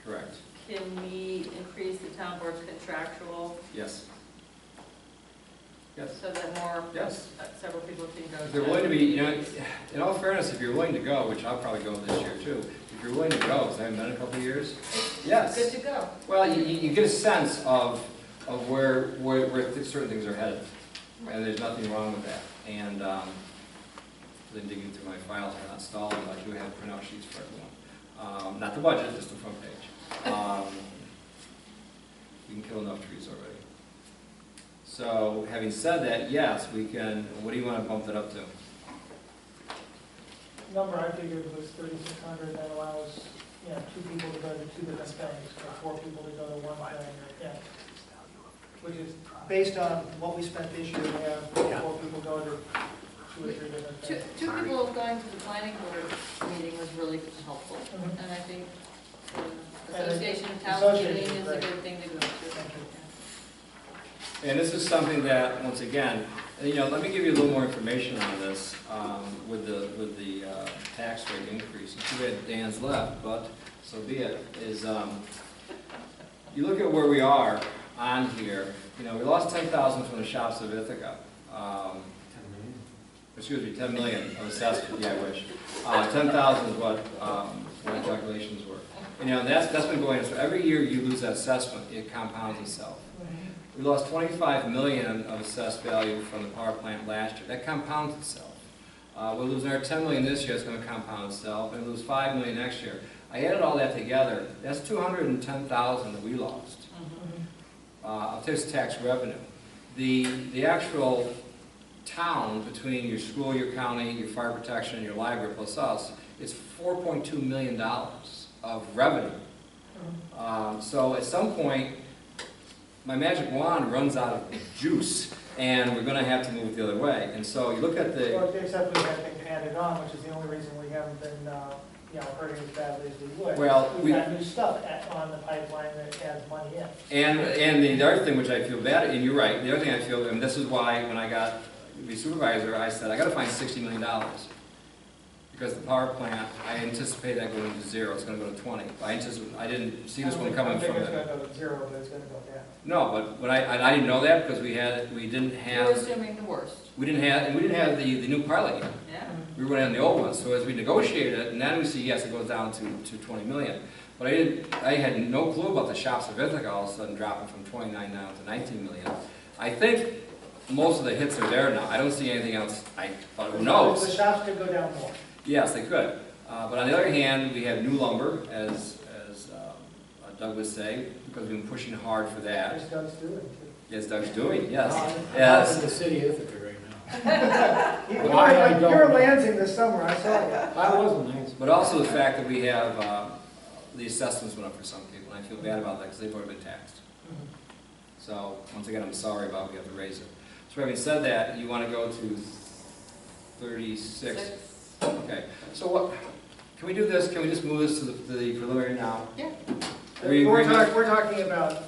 Correct. Can we increase the town board's contractual Yes. Yes. so that more, Yes. several people can go to? If they're willing to be, in all fairness, if you're willing to go, which I'll probably go this year too, if you're willing to go, because I haven't been in a couple of years, yes. Good to go. Well, you get a sense of where certain things are headed, and there's nothing wrong with that. And then digging through my files, I'm not stalling, but I do have printout sheets for everyone. Not the budget, just the front page. We can kill enough trees already. So, having said that, yes, we can. What do you want to bump that up to? Number I figured was 3,600, that allows, 2 people to go to 2 different things, or 4 people to go to one thing, Which is based on what we spent this year, we have 4 people go to 2 or 3 different things. Two people going to the planning board meeting was really helpful, Mhm. and I think the And Association of Town Association, meeting is a right. good thing to go to. Thank you. And this is something that, once again, let me give you a little more information on this with the tax rate increase. Too bad Dan's left, but so be it. You look at where we are on here. We lost 10,000 from the shops of Ithaca. 10 million of assessment. Yeah, I wish. 10,000 is what my calculations were. That's been going on. So every year you lose that assessment, it compounds itself. We lost 25 million of assessed value from the power plant last year. That compounds itself. We'll lose another 10 million this year. It's going to compound itself, and we'll lose 5 million next year. I added all that together. That's 210,000 that we lost. Of this tax revenue. The actual town between your school, your county, your fire protection, your library plus us, it's $4.2 million of revenue. So at some point, my magic wand runs out of juice, and we're going to have to move it the other way. And so you look at the... Well, except we have things added on, which is the only reason we haven't been, hurting as badly as we would. Well, we've got new stuff on the pipeline that adds money in. And the other thing which I feel bad, and you're right, the other thing I feel, and this is why when I got the supervisor, I said, I got to find $60 million. Because the power plant, I anticipate that going to zero. It's going to go to 20. I didn't see this one coming from it's the... going to go to zero, but it's going to go down. No, but when I didn't know that because we didn't have... You're assuming the worst. We didn't have the new pilot yet. Yeah. We were running on the old one. So as we negotiated it, and then we see, yes, it goes down to 20 million. But I had no clue about the shops of Ithaca all of a sudden dropping from 29 down to 19 million. I think most of the hits are there now. I don't see anything else. But who knows? The shops could go down more. Yes, they could. But on the other hand, we have new lumber, as Doug would say, because we've been pushing hard for that. As Doug's doing, too. Yes, Doug's doing, yes. I'm in the city of Ithaca right now. You were in Lansing this summer, I saw you. I wasn't nice. But also the fact that we have, the assessments went up for some people, and I feel bad about that because they've already been taxed. So, once again, I'm sorry about we have to raise it. So having said that, you want to go to 36? Okay, so what, can we do this, can we just move this to the preliminary now? Yeah. We're talking about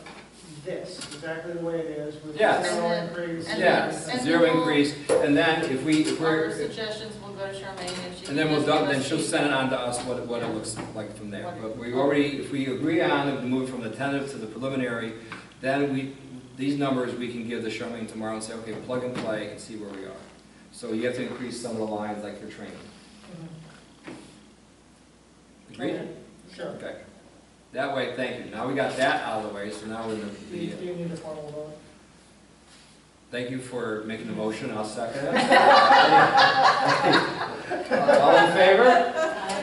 this, exactly the way it is, with Yes. zero increase. Yes, And zero then we'll- increase, and then if Our we're, suggestions will go to Charmaine if she. and then doesn't she'll give us send it on to us what it looks like from there. But we already, if we agree on the move from the tentative to the preliminary, then these numbers we can give to Charmaine tomorrow and say, okay, plug and play and see where we are. So you have to increase some of the lines like your training. Agreed? Okay, sure. Okay. That way, thank you. Now we got that out of the way, so now we're in Do you need a formal vote? thank you for making the motion, I'll second it. All in favor?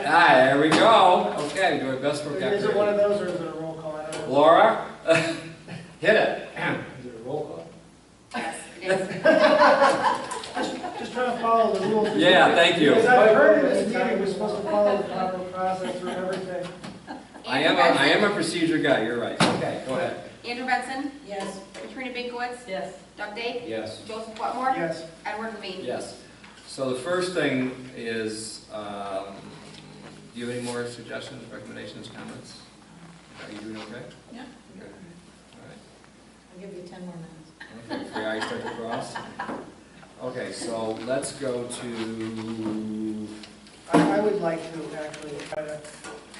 Aye, there we go. Okay, do our best work. Is it one of those or is it a roll call? I don't know. Laura, hit it. Is it a roll call? Yes, it is. Just trying to follow the rules. Yeah, thank you. Because I've heard in this meeting, we're supposed to follow the proper process through everything. I am a procedure guy, you're right. Okay, go ahead. Andrew Benson, Yes. Katrina Binkowitz, Yes. Doug Dave, Yes. Joseph Wetmore, Yes. Edward Levine. Yes. So the first thing is, do you have any more suggestions, recommendations, comments? Are you doing okay? Yeah. Okay. All right. I'll give you 10 more minutes. Okay, for your eyes start to cross. Okay, so let's go to, I would like to actually try to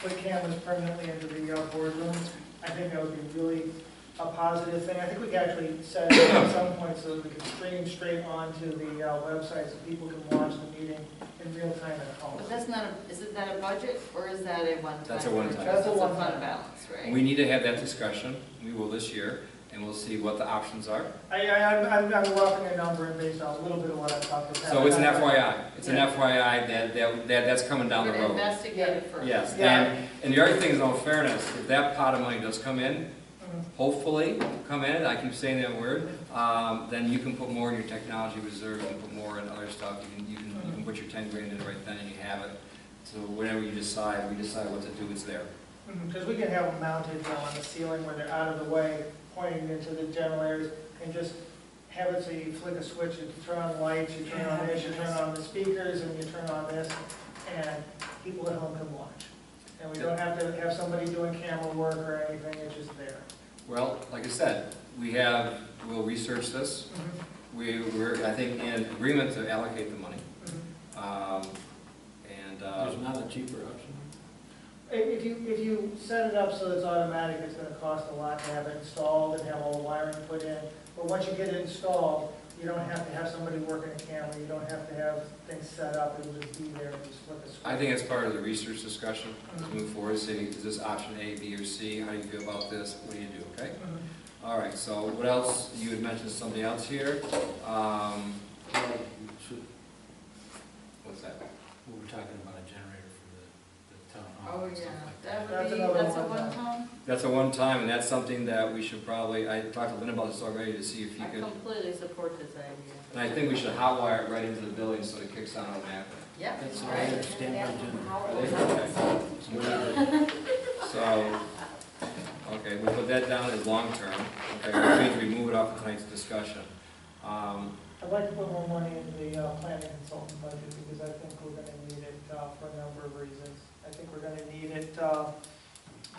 put cameras permanently into the boardroom. I think that would be really a positive thing. I think we could actually set it up at some point so that we could stream straight onto the website so people can watch the meeting in real time at home. But that's not isn't that a budget or is that a one-time? That's a one-time. purchase? That's a It's one-time. fund balance, right? we need to have that discussion. We will this year, and we'll see what the options are. I'm roughing a number and based on a little bit of what I've talked about. So it's an FYI. It's an FYI that's coming down the We're gonna road. investigate it first. Yes, Yeah. and the other thing is, in all fairness, if that pot of money does come in, Mhm. hopefully come in, I keep saying that word, then you can put more in your technology reserve, you can put more in other stuff, you can put your 10 grand in right then and you have it. So whatever you decide, we decide what to do, it's there. Because we can have them mounted on the ceiling when they're out of the way, pointing into the general areas, and just have it so you flick a switch, you turn on lights, you turn on this, you turn on the speakers, and you turn on this, and people at home can watch. And we don't have to have somebody doing camera work or anything, it's just there. Well, like I said, we have we'll research this. Mhm, We're, I think, in agreement to allocate the money. mhm. There's not a cheaper option. If you set it up so it's automatic, it's gonna cost a lot to have it installed and have all the wiring put in. But once you get it installed, you don't have to have somebody working a camera, you don't have to have things set up, it'll just be there and just flip a switch. I think it's part of the research discussion, to move forward, say, is this option A, B, or C? How do you feel about this? What do you do, okay? Mhm. All right, so what else? You had mentioned something else here. What's that? We were talking about a generator for the town hall. Oh, and stuff yeah, like that That's would be, another that's a one-time. one-time? That's a one-time, and that's something that we should probably, I talked to Lynn about this already to see if you I could, completely support this idea. and I think we should hotwire it right into the building so it kicks on automatically. Yeah, That's what I right. understand by Are they? generator. Okay. So, okay, we put that down as long-term, okay, which means we move it off of tonight's discussion. I'd like to put more money in the planning consultant budget because I think we're gonna need it for a number of reasons. I think we're gonna need it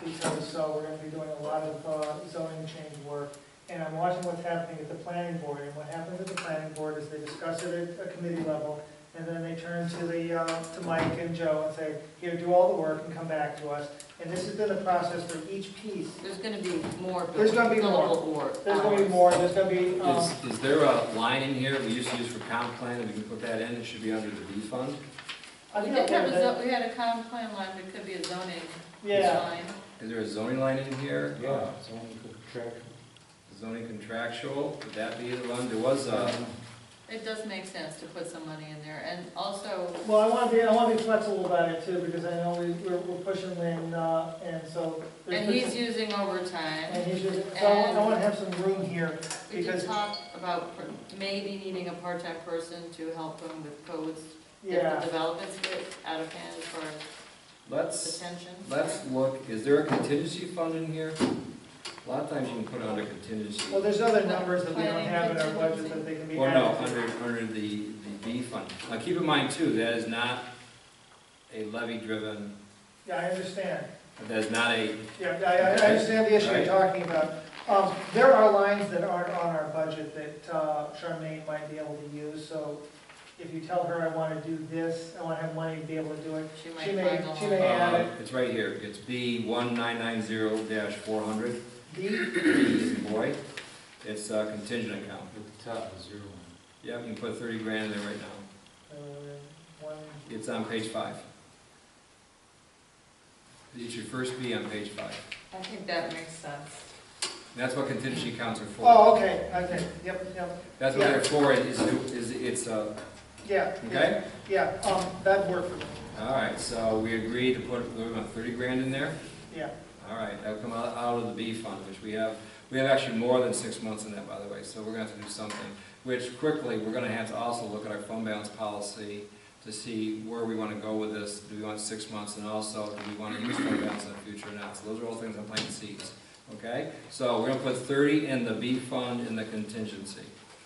because we're gonna be doing a lot of zoning change work. And I'm watching what's happening at the planning board, and what happens at the planning board is they discuss it at a committee level, and then they turn to Mike and Joe and say, here, do all the work and come back to us. And this has been the process for each piece. There's gonna be more. There's gonna be more. billable or There's gonna be hours. more, there's gonna be, Is there a line in here we used to use for comp plan, and we can put that in, it should be under the B fund? I We think did have a, that- we had a comp plan line, but it could be a zoning yeah. line. Is there a zoning line in here? Yeah, it's only contractual. Zoning contractual, would that be the one? There was a, It does make sense to put some money in there, and also, Well, I wanna be flexible about it too, because I know we're pushing Lynn, and so. and he's using overtime. And he's using, so I wanna have some room here, We did because, talk about maybe needing a part-time person to help them with codes. If yeah. the developments get out of hand as far as let's detention. look, is there a contingency fund in here? A lot of times you can put it under contingency. Well, there's other numbers that we don't Planning have in our budget contingency. that they can be Well, no, added to. under the B fund. Now, keep in mind too, that is not a levy-driven, Yeah, I understand. that is not a, Yeah, I understand the issue you're Right. talking about. There are lines that aren't on our budget that Charmaine might be able to use, so if you tell her I wanna do this, I wanna have money to be able to do it, She she might may, find a she line. may add it. it's right here. It's B 1990-400. D, B as in boy. It's a contingent account. At the top is 0. Yep, you can put 30 grand in there right now. one, It's on page 5. It's your first B on page 5. I think that makes sense. And that's what contingency accounts are for. oh, okay, yep, That's what they're for, it's, yeah. okay? Yeah, that'd work for me, All right, so we agreed to put, we're gonna 30 grand in there? yeah. All right, that'll come out of the B fund, which we have actually more than 6 months in that, by the way, so we're gonna have to do something. Which quickly, we're gonna have to also look at our fund balance policy to see where we wanna go with this. Do we want 6 months, and also, do we wanna use fund balance in the future or not? So those are all things I'm planting seeds, okay? So we're gonna put 30 in the B fund in the contingency.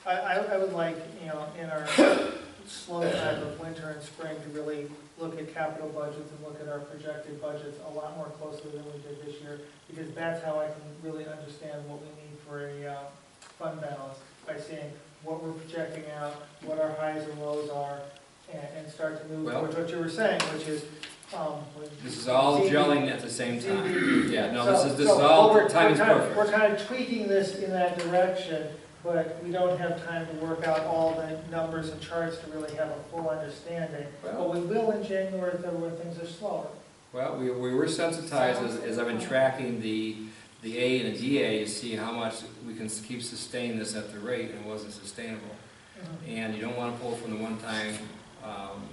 I would like, in our slow time of winter and spring to really look at capital budgets and look at our projected budgets a lot more closely than we did this year, because that's how I can really understand what we need for a fund balance, by seeing what we're projecting out, what our highs and lows are, and start to move Well- towards what you were saying, which is, This is all ZB. gelling at the same time. Yeah, no, this is So all, we're timing's kind of- perfect. We're kind of tweaking this in that direction, but we don't have time to work out all the numbers and charts to really have a full understanding. Well- But we will in January, February, when things are slower. Well, we were sensitized as I've been tracking the A and the DA to see how much we can keep sustaining this at the rate, and it wasn't sustainable. And you don't want to pull from the one-time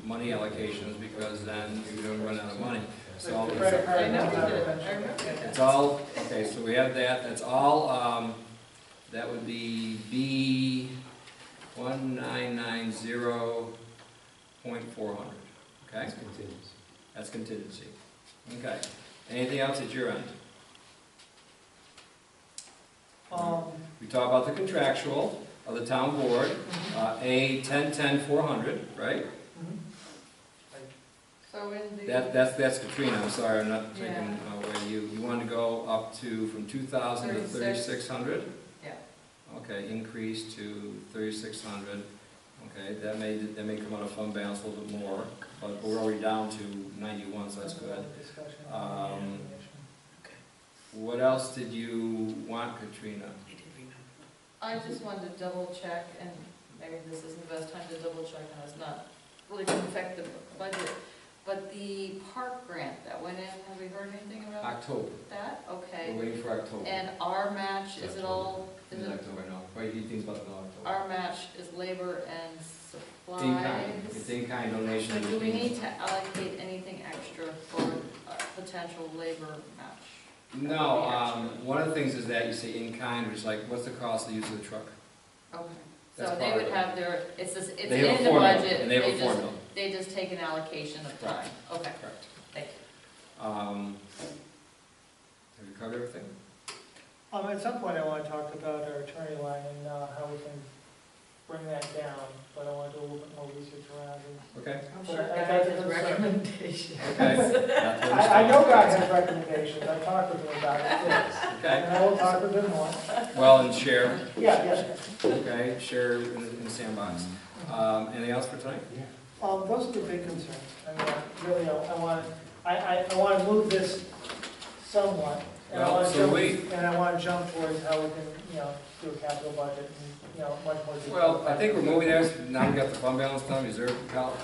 money allocations, because then you're going to run out of money. So The credit card I know runs we out did. eventually. I remember that. it's all, okay, so we have that, that's all, that would be B 1990.400, okay? That's contingency. That's contingency. Okay. Anything else at your end? We talked about the contractual of the town board, A 1010-400, right? Mhm. So in the. That's Katrina, I'm sorry, I'm not taking Yeah. away you. You want to go up to, from 2,000 to 36. 3,600? Yeah. Okay, increase to 3,600. Okay, that may come out of fund balance a little bit more, but we're already down to 91, so that's good. What else did you want, Katrina? I just wanted to double check, and maybe this isn't the best time to double check, and it's not really going to affect the budget, but the park grant that went in, have we heard anything about October. that? We're Okay. waiting for October. And our match, is it all, is It's it, October now. What do you think about the October? our match is labor and In kind. supplies? It's in kind donation. So do we need to allocate anything extra for a potential labor match? No, one of the things is that you say in kind, which is like, what's the cost of the use of the truck? Okay, That's so they part would of it. have their, it's this, it's They have a in the formula, budget, and they have a just, formula. they just take an allocation of time. Okay, Correct. thank you. Have you covered everything? At some point, I want to talk about our attorney line and how we can bring that down, but I want to do a little bit more research around it. Okay. I'm But sure I- Guy that's a has concern. recommendations. Okay. I know God has recommendations, I talked with him about it, too. Okay. And I will talk with him more. Well, and share, Yeah. okay, share in the sandbox. Anything else for tonight? Those are the big concerns. I mean, really, I want to move this somewhat. And I Well, want to so jump, we. and I want to jump towards how we can, do a capital budget and, much more. detailed Well, I think we're budget. moving there. Now we've got the fund balance done, reserve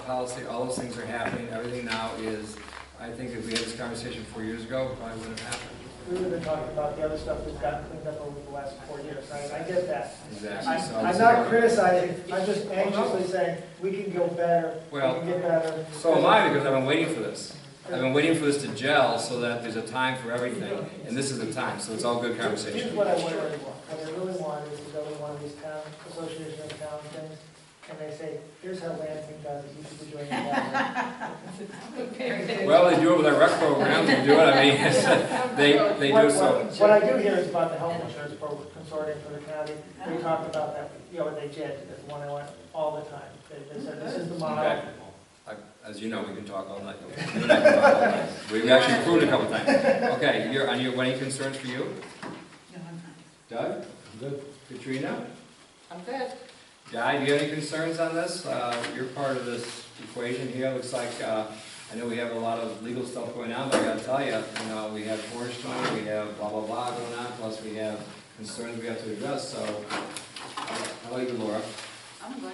policy, all those things are happening. Everything now is, I think if we had this conversation 4 years ago, it probably wouldn't have happened. We would have been talking about the other stuff that's gotten cleaned up over the last 4 years, right? I get that. Exactly. So I'm not criticizing, I'm just anxiously saying, we can go better, we Well, can get better. so am I, because I've been waiting for this. I've been waiting for this to gel so that there's a time for everything, and this is the time, so it's all good Here's conversation. what I really want. What I really want is to go to one of these town, association of town things, and they say, here's how Lansing does it, you should be doing it that way. Well, they do it with our rec programs, they do it, I mean, they do so. What I do hear is about the health insurance consortium for the county. We talked about that, what they did, that's one I want all the time. They said, this is the model. Okay. As you know, we can talk all night. You and I can talk all night. We've actually approved a couple times. Okay, any concerns for you? No, I'm fine. Doug? Good. Katrina? I'm good. Guy, do you have any concerns on this? You're part of this equation here. Looks like, I know we have a lot of legal stuff going on, but I gotta tell you, we have cornerstone, we have blah, blah, blah going on, plus we have concerns we have to address, so, how about you, Laura? I'm good.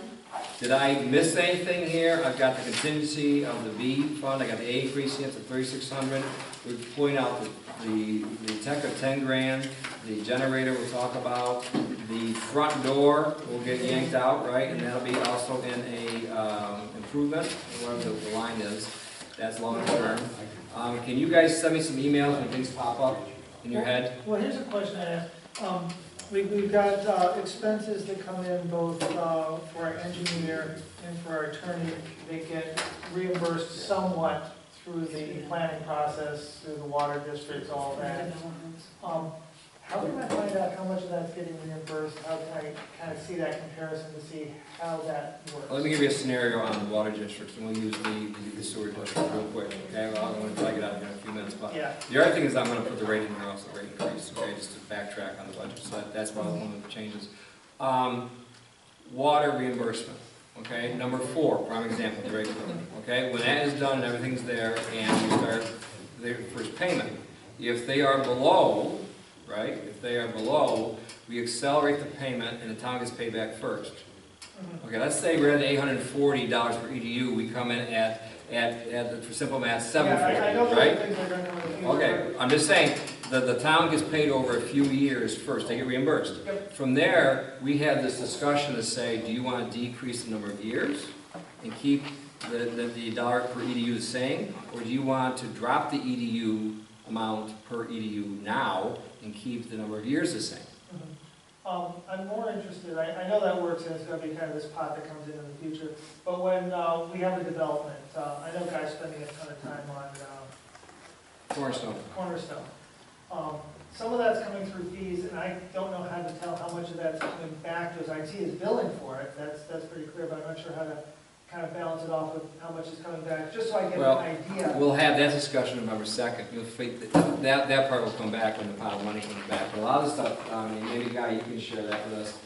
Did I miss anything here? I've got the contingency of the B fund, I got the A increasing it to 3,600. We point out the tech of 10 grand, the generator we'll talk about, the front door will get yanked out, right? And that'll be also in a improvement, whatever the line is. That's long term. Can you guys send me some emails when things pop up in your head? Well, here's a question I asked. We've got expenses that come in both for our engineer and for our attorney. They get reimbursed somewhat through the planning process, through the water districts, all that. How can I find out how much of that's getting reimbursed? How can I kind of see that comparison to see how that works? Let me give you a scenario on the water districts, and we'll use the sewer district real quick, okay? Well, I'm going to try to get out of here in a few minutes, but Yeah. the other thing is I'm going to put the rate in here also, rate increase, okay, just to backtrack on the budget, so that's probably one of the changes. Water reimbursement, okay? Number 4, prime example, the rate program, okay? When that is done and everything's there, and you start their first payment, if they are below, right, if they are below, we accelerate the payment and the town gets paid back first. Okay, let's say we're at $840 per EDU, we come in at for simple math, Yeah, I know $740, those right? things are going to come in the future. Okay, I'm just saying, the town gets paid over a few years first, they get reimbursed. Yep. From there, we have this discussion to say, do you want to decrease the number of years and keep the dollar per EDU the same? Or do you want to drop the EDU amount per EDU now and keep the number of years the same? I'm more interested, I know that works, and it's going to be kind of this pot that comes in the future, but when we have a development, I know guys spending a ton of time on Cornerstone. Cornerstone. Some of that's coming through fees, and I don't know how to tell how much of that's coming back to us. I see his billing for it, that's pretty clear, but I'm not sure how to kind of balance it off with how much is coming back, just so I get an Well, idea. We'll have that discussion November 2nd. That part will come back when the pile of money comes back. But a lot of stuff, I mean, maybe Guy, you can share that with us.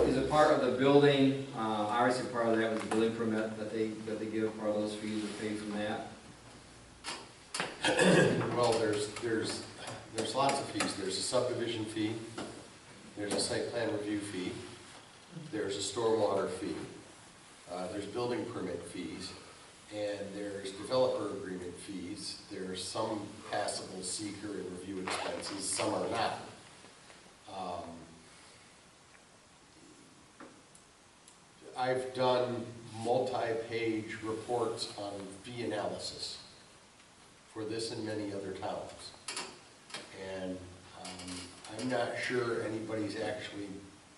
Is it part of the building? Obviously, part of that was the building permit that they give. Part of those fees are paid from that. Well, there's lots of fees. There's a subdivision fee, there's a site plan review fee, there's a stormwater fee, there's building permit fees, and there's developer agreement fees. There's some passable seeker and review expenses, some are not. I've done multi-page reports on fee analysis for this and many other towns. And I'm not sure anybody's actually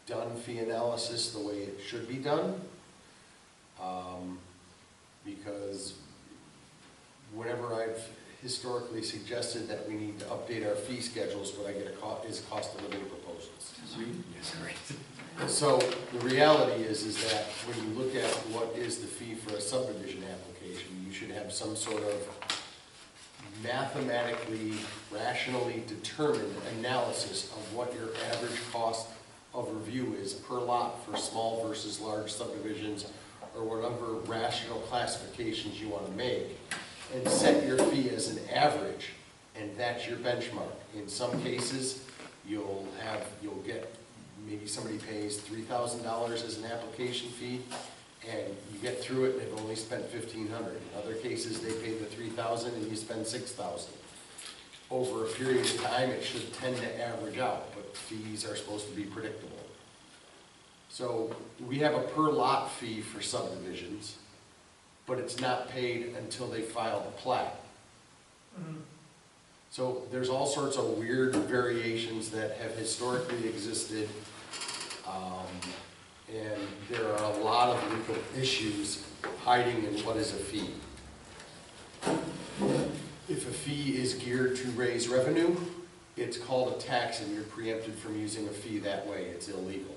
done fee analysis the way it should be done. Because whenever I've historically suggested that we need to update our fee schedules, what I get is cost of living proposals. Yes, right. So the reality is that when you look at what is the fee for a subdivision application, you should have some sort of mathematically, rationally determined analysis of what your average cost of review is per lot for small versus large subdivisions, or whatever rational classifications you want to make, and set your fee as an average, and that's your benchmark. In some cases, you'll get, maybe somebody pays $3,000 as an application fee, and you get through it and they've only spent $1,500. In other cases, they pay the $3,000 and you spend $6,000. Over a period of time, it should tend to average out, but fees are supposed to be predictable. So we have a per lot fee for subdivisions, but it's not paid until they file the plat. So there's all sorts of weird variations that have historically existed, and there are a lot of legal issues hiding in what is a fee. If a fee is geared to raise revenue, it's called a tax and you're preempted from using a fee that way. It's illegal.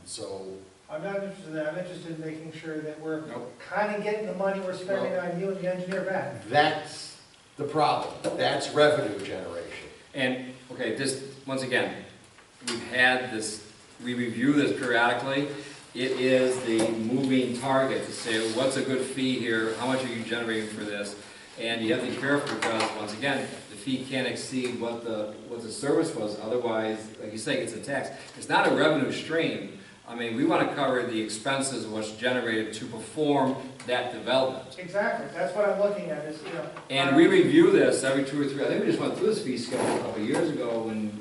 So I'm not interested in that, I'm interested in making sure that we're Nope. kind of getting the money we're spending on you and the engineer back. that's the problem. That's revenue generation. And, okay, this, once again, we've had this, we review this periodically. It is the moving target to say, what's a good fee here? How much are you generating for this? And you have to be careful because, once again, the fee can't exceed what the service was. Otherwise, like you say, it's a tax. It's not a revenue stream. I mean, we want to cover the expenses of what's generated to perform that development. Exactly, that's what I'm looking at, is, And we review this every 2 or 3, I think we just went through this fee schedule a couple of years ago when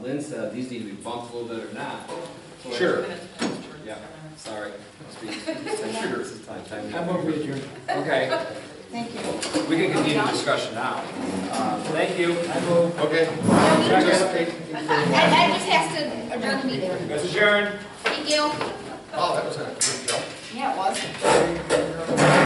Lynn said these need to be bumped a little bit or not. So Sure. Yeah, sorry. Sure, this is time. I'm over here. Okay, Thank you. we can continue the discussion now. Thank you. Okay. I just has to adjourn the meeting. Mr. Sharon. Thank you. Oh, that was a good job. Yeah, it was.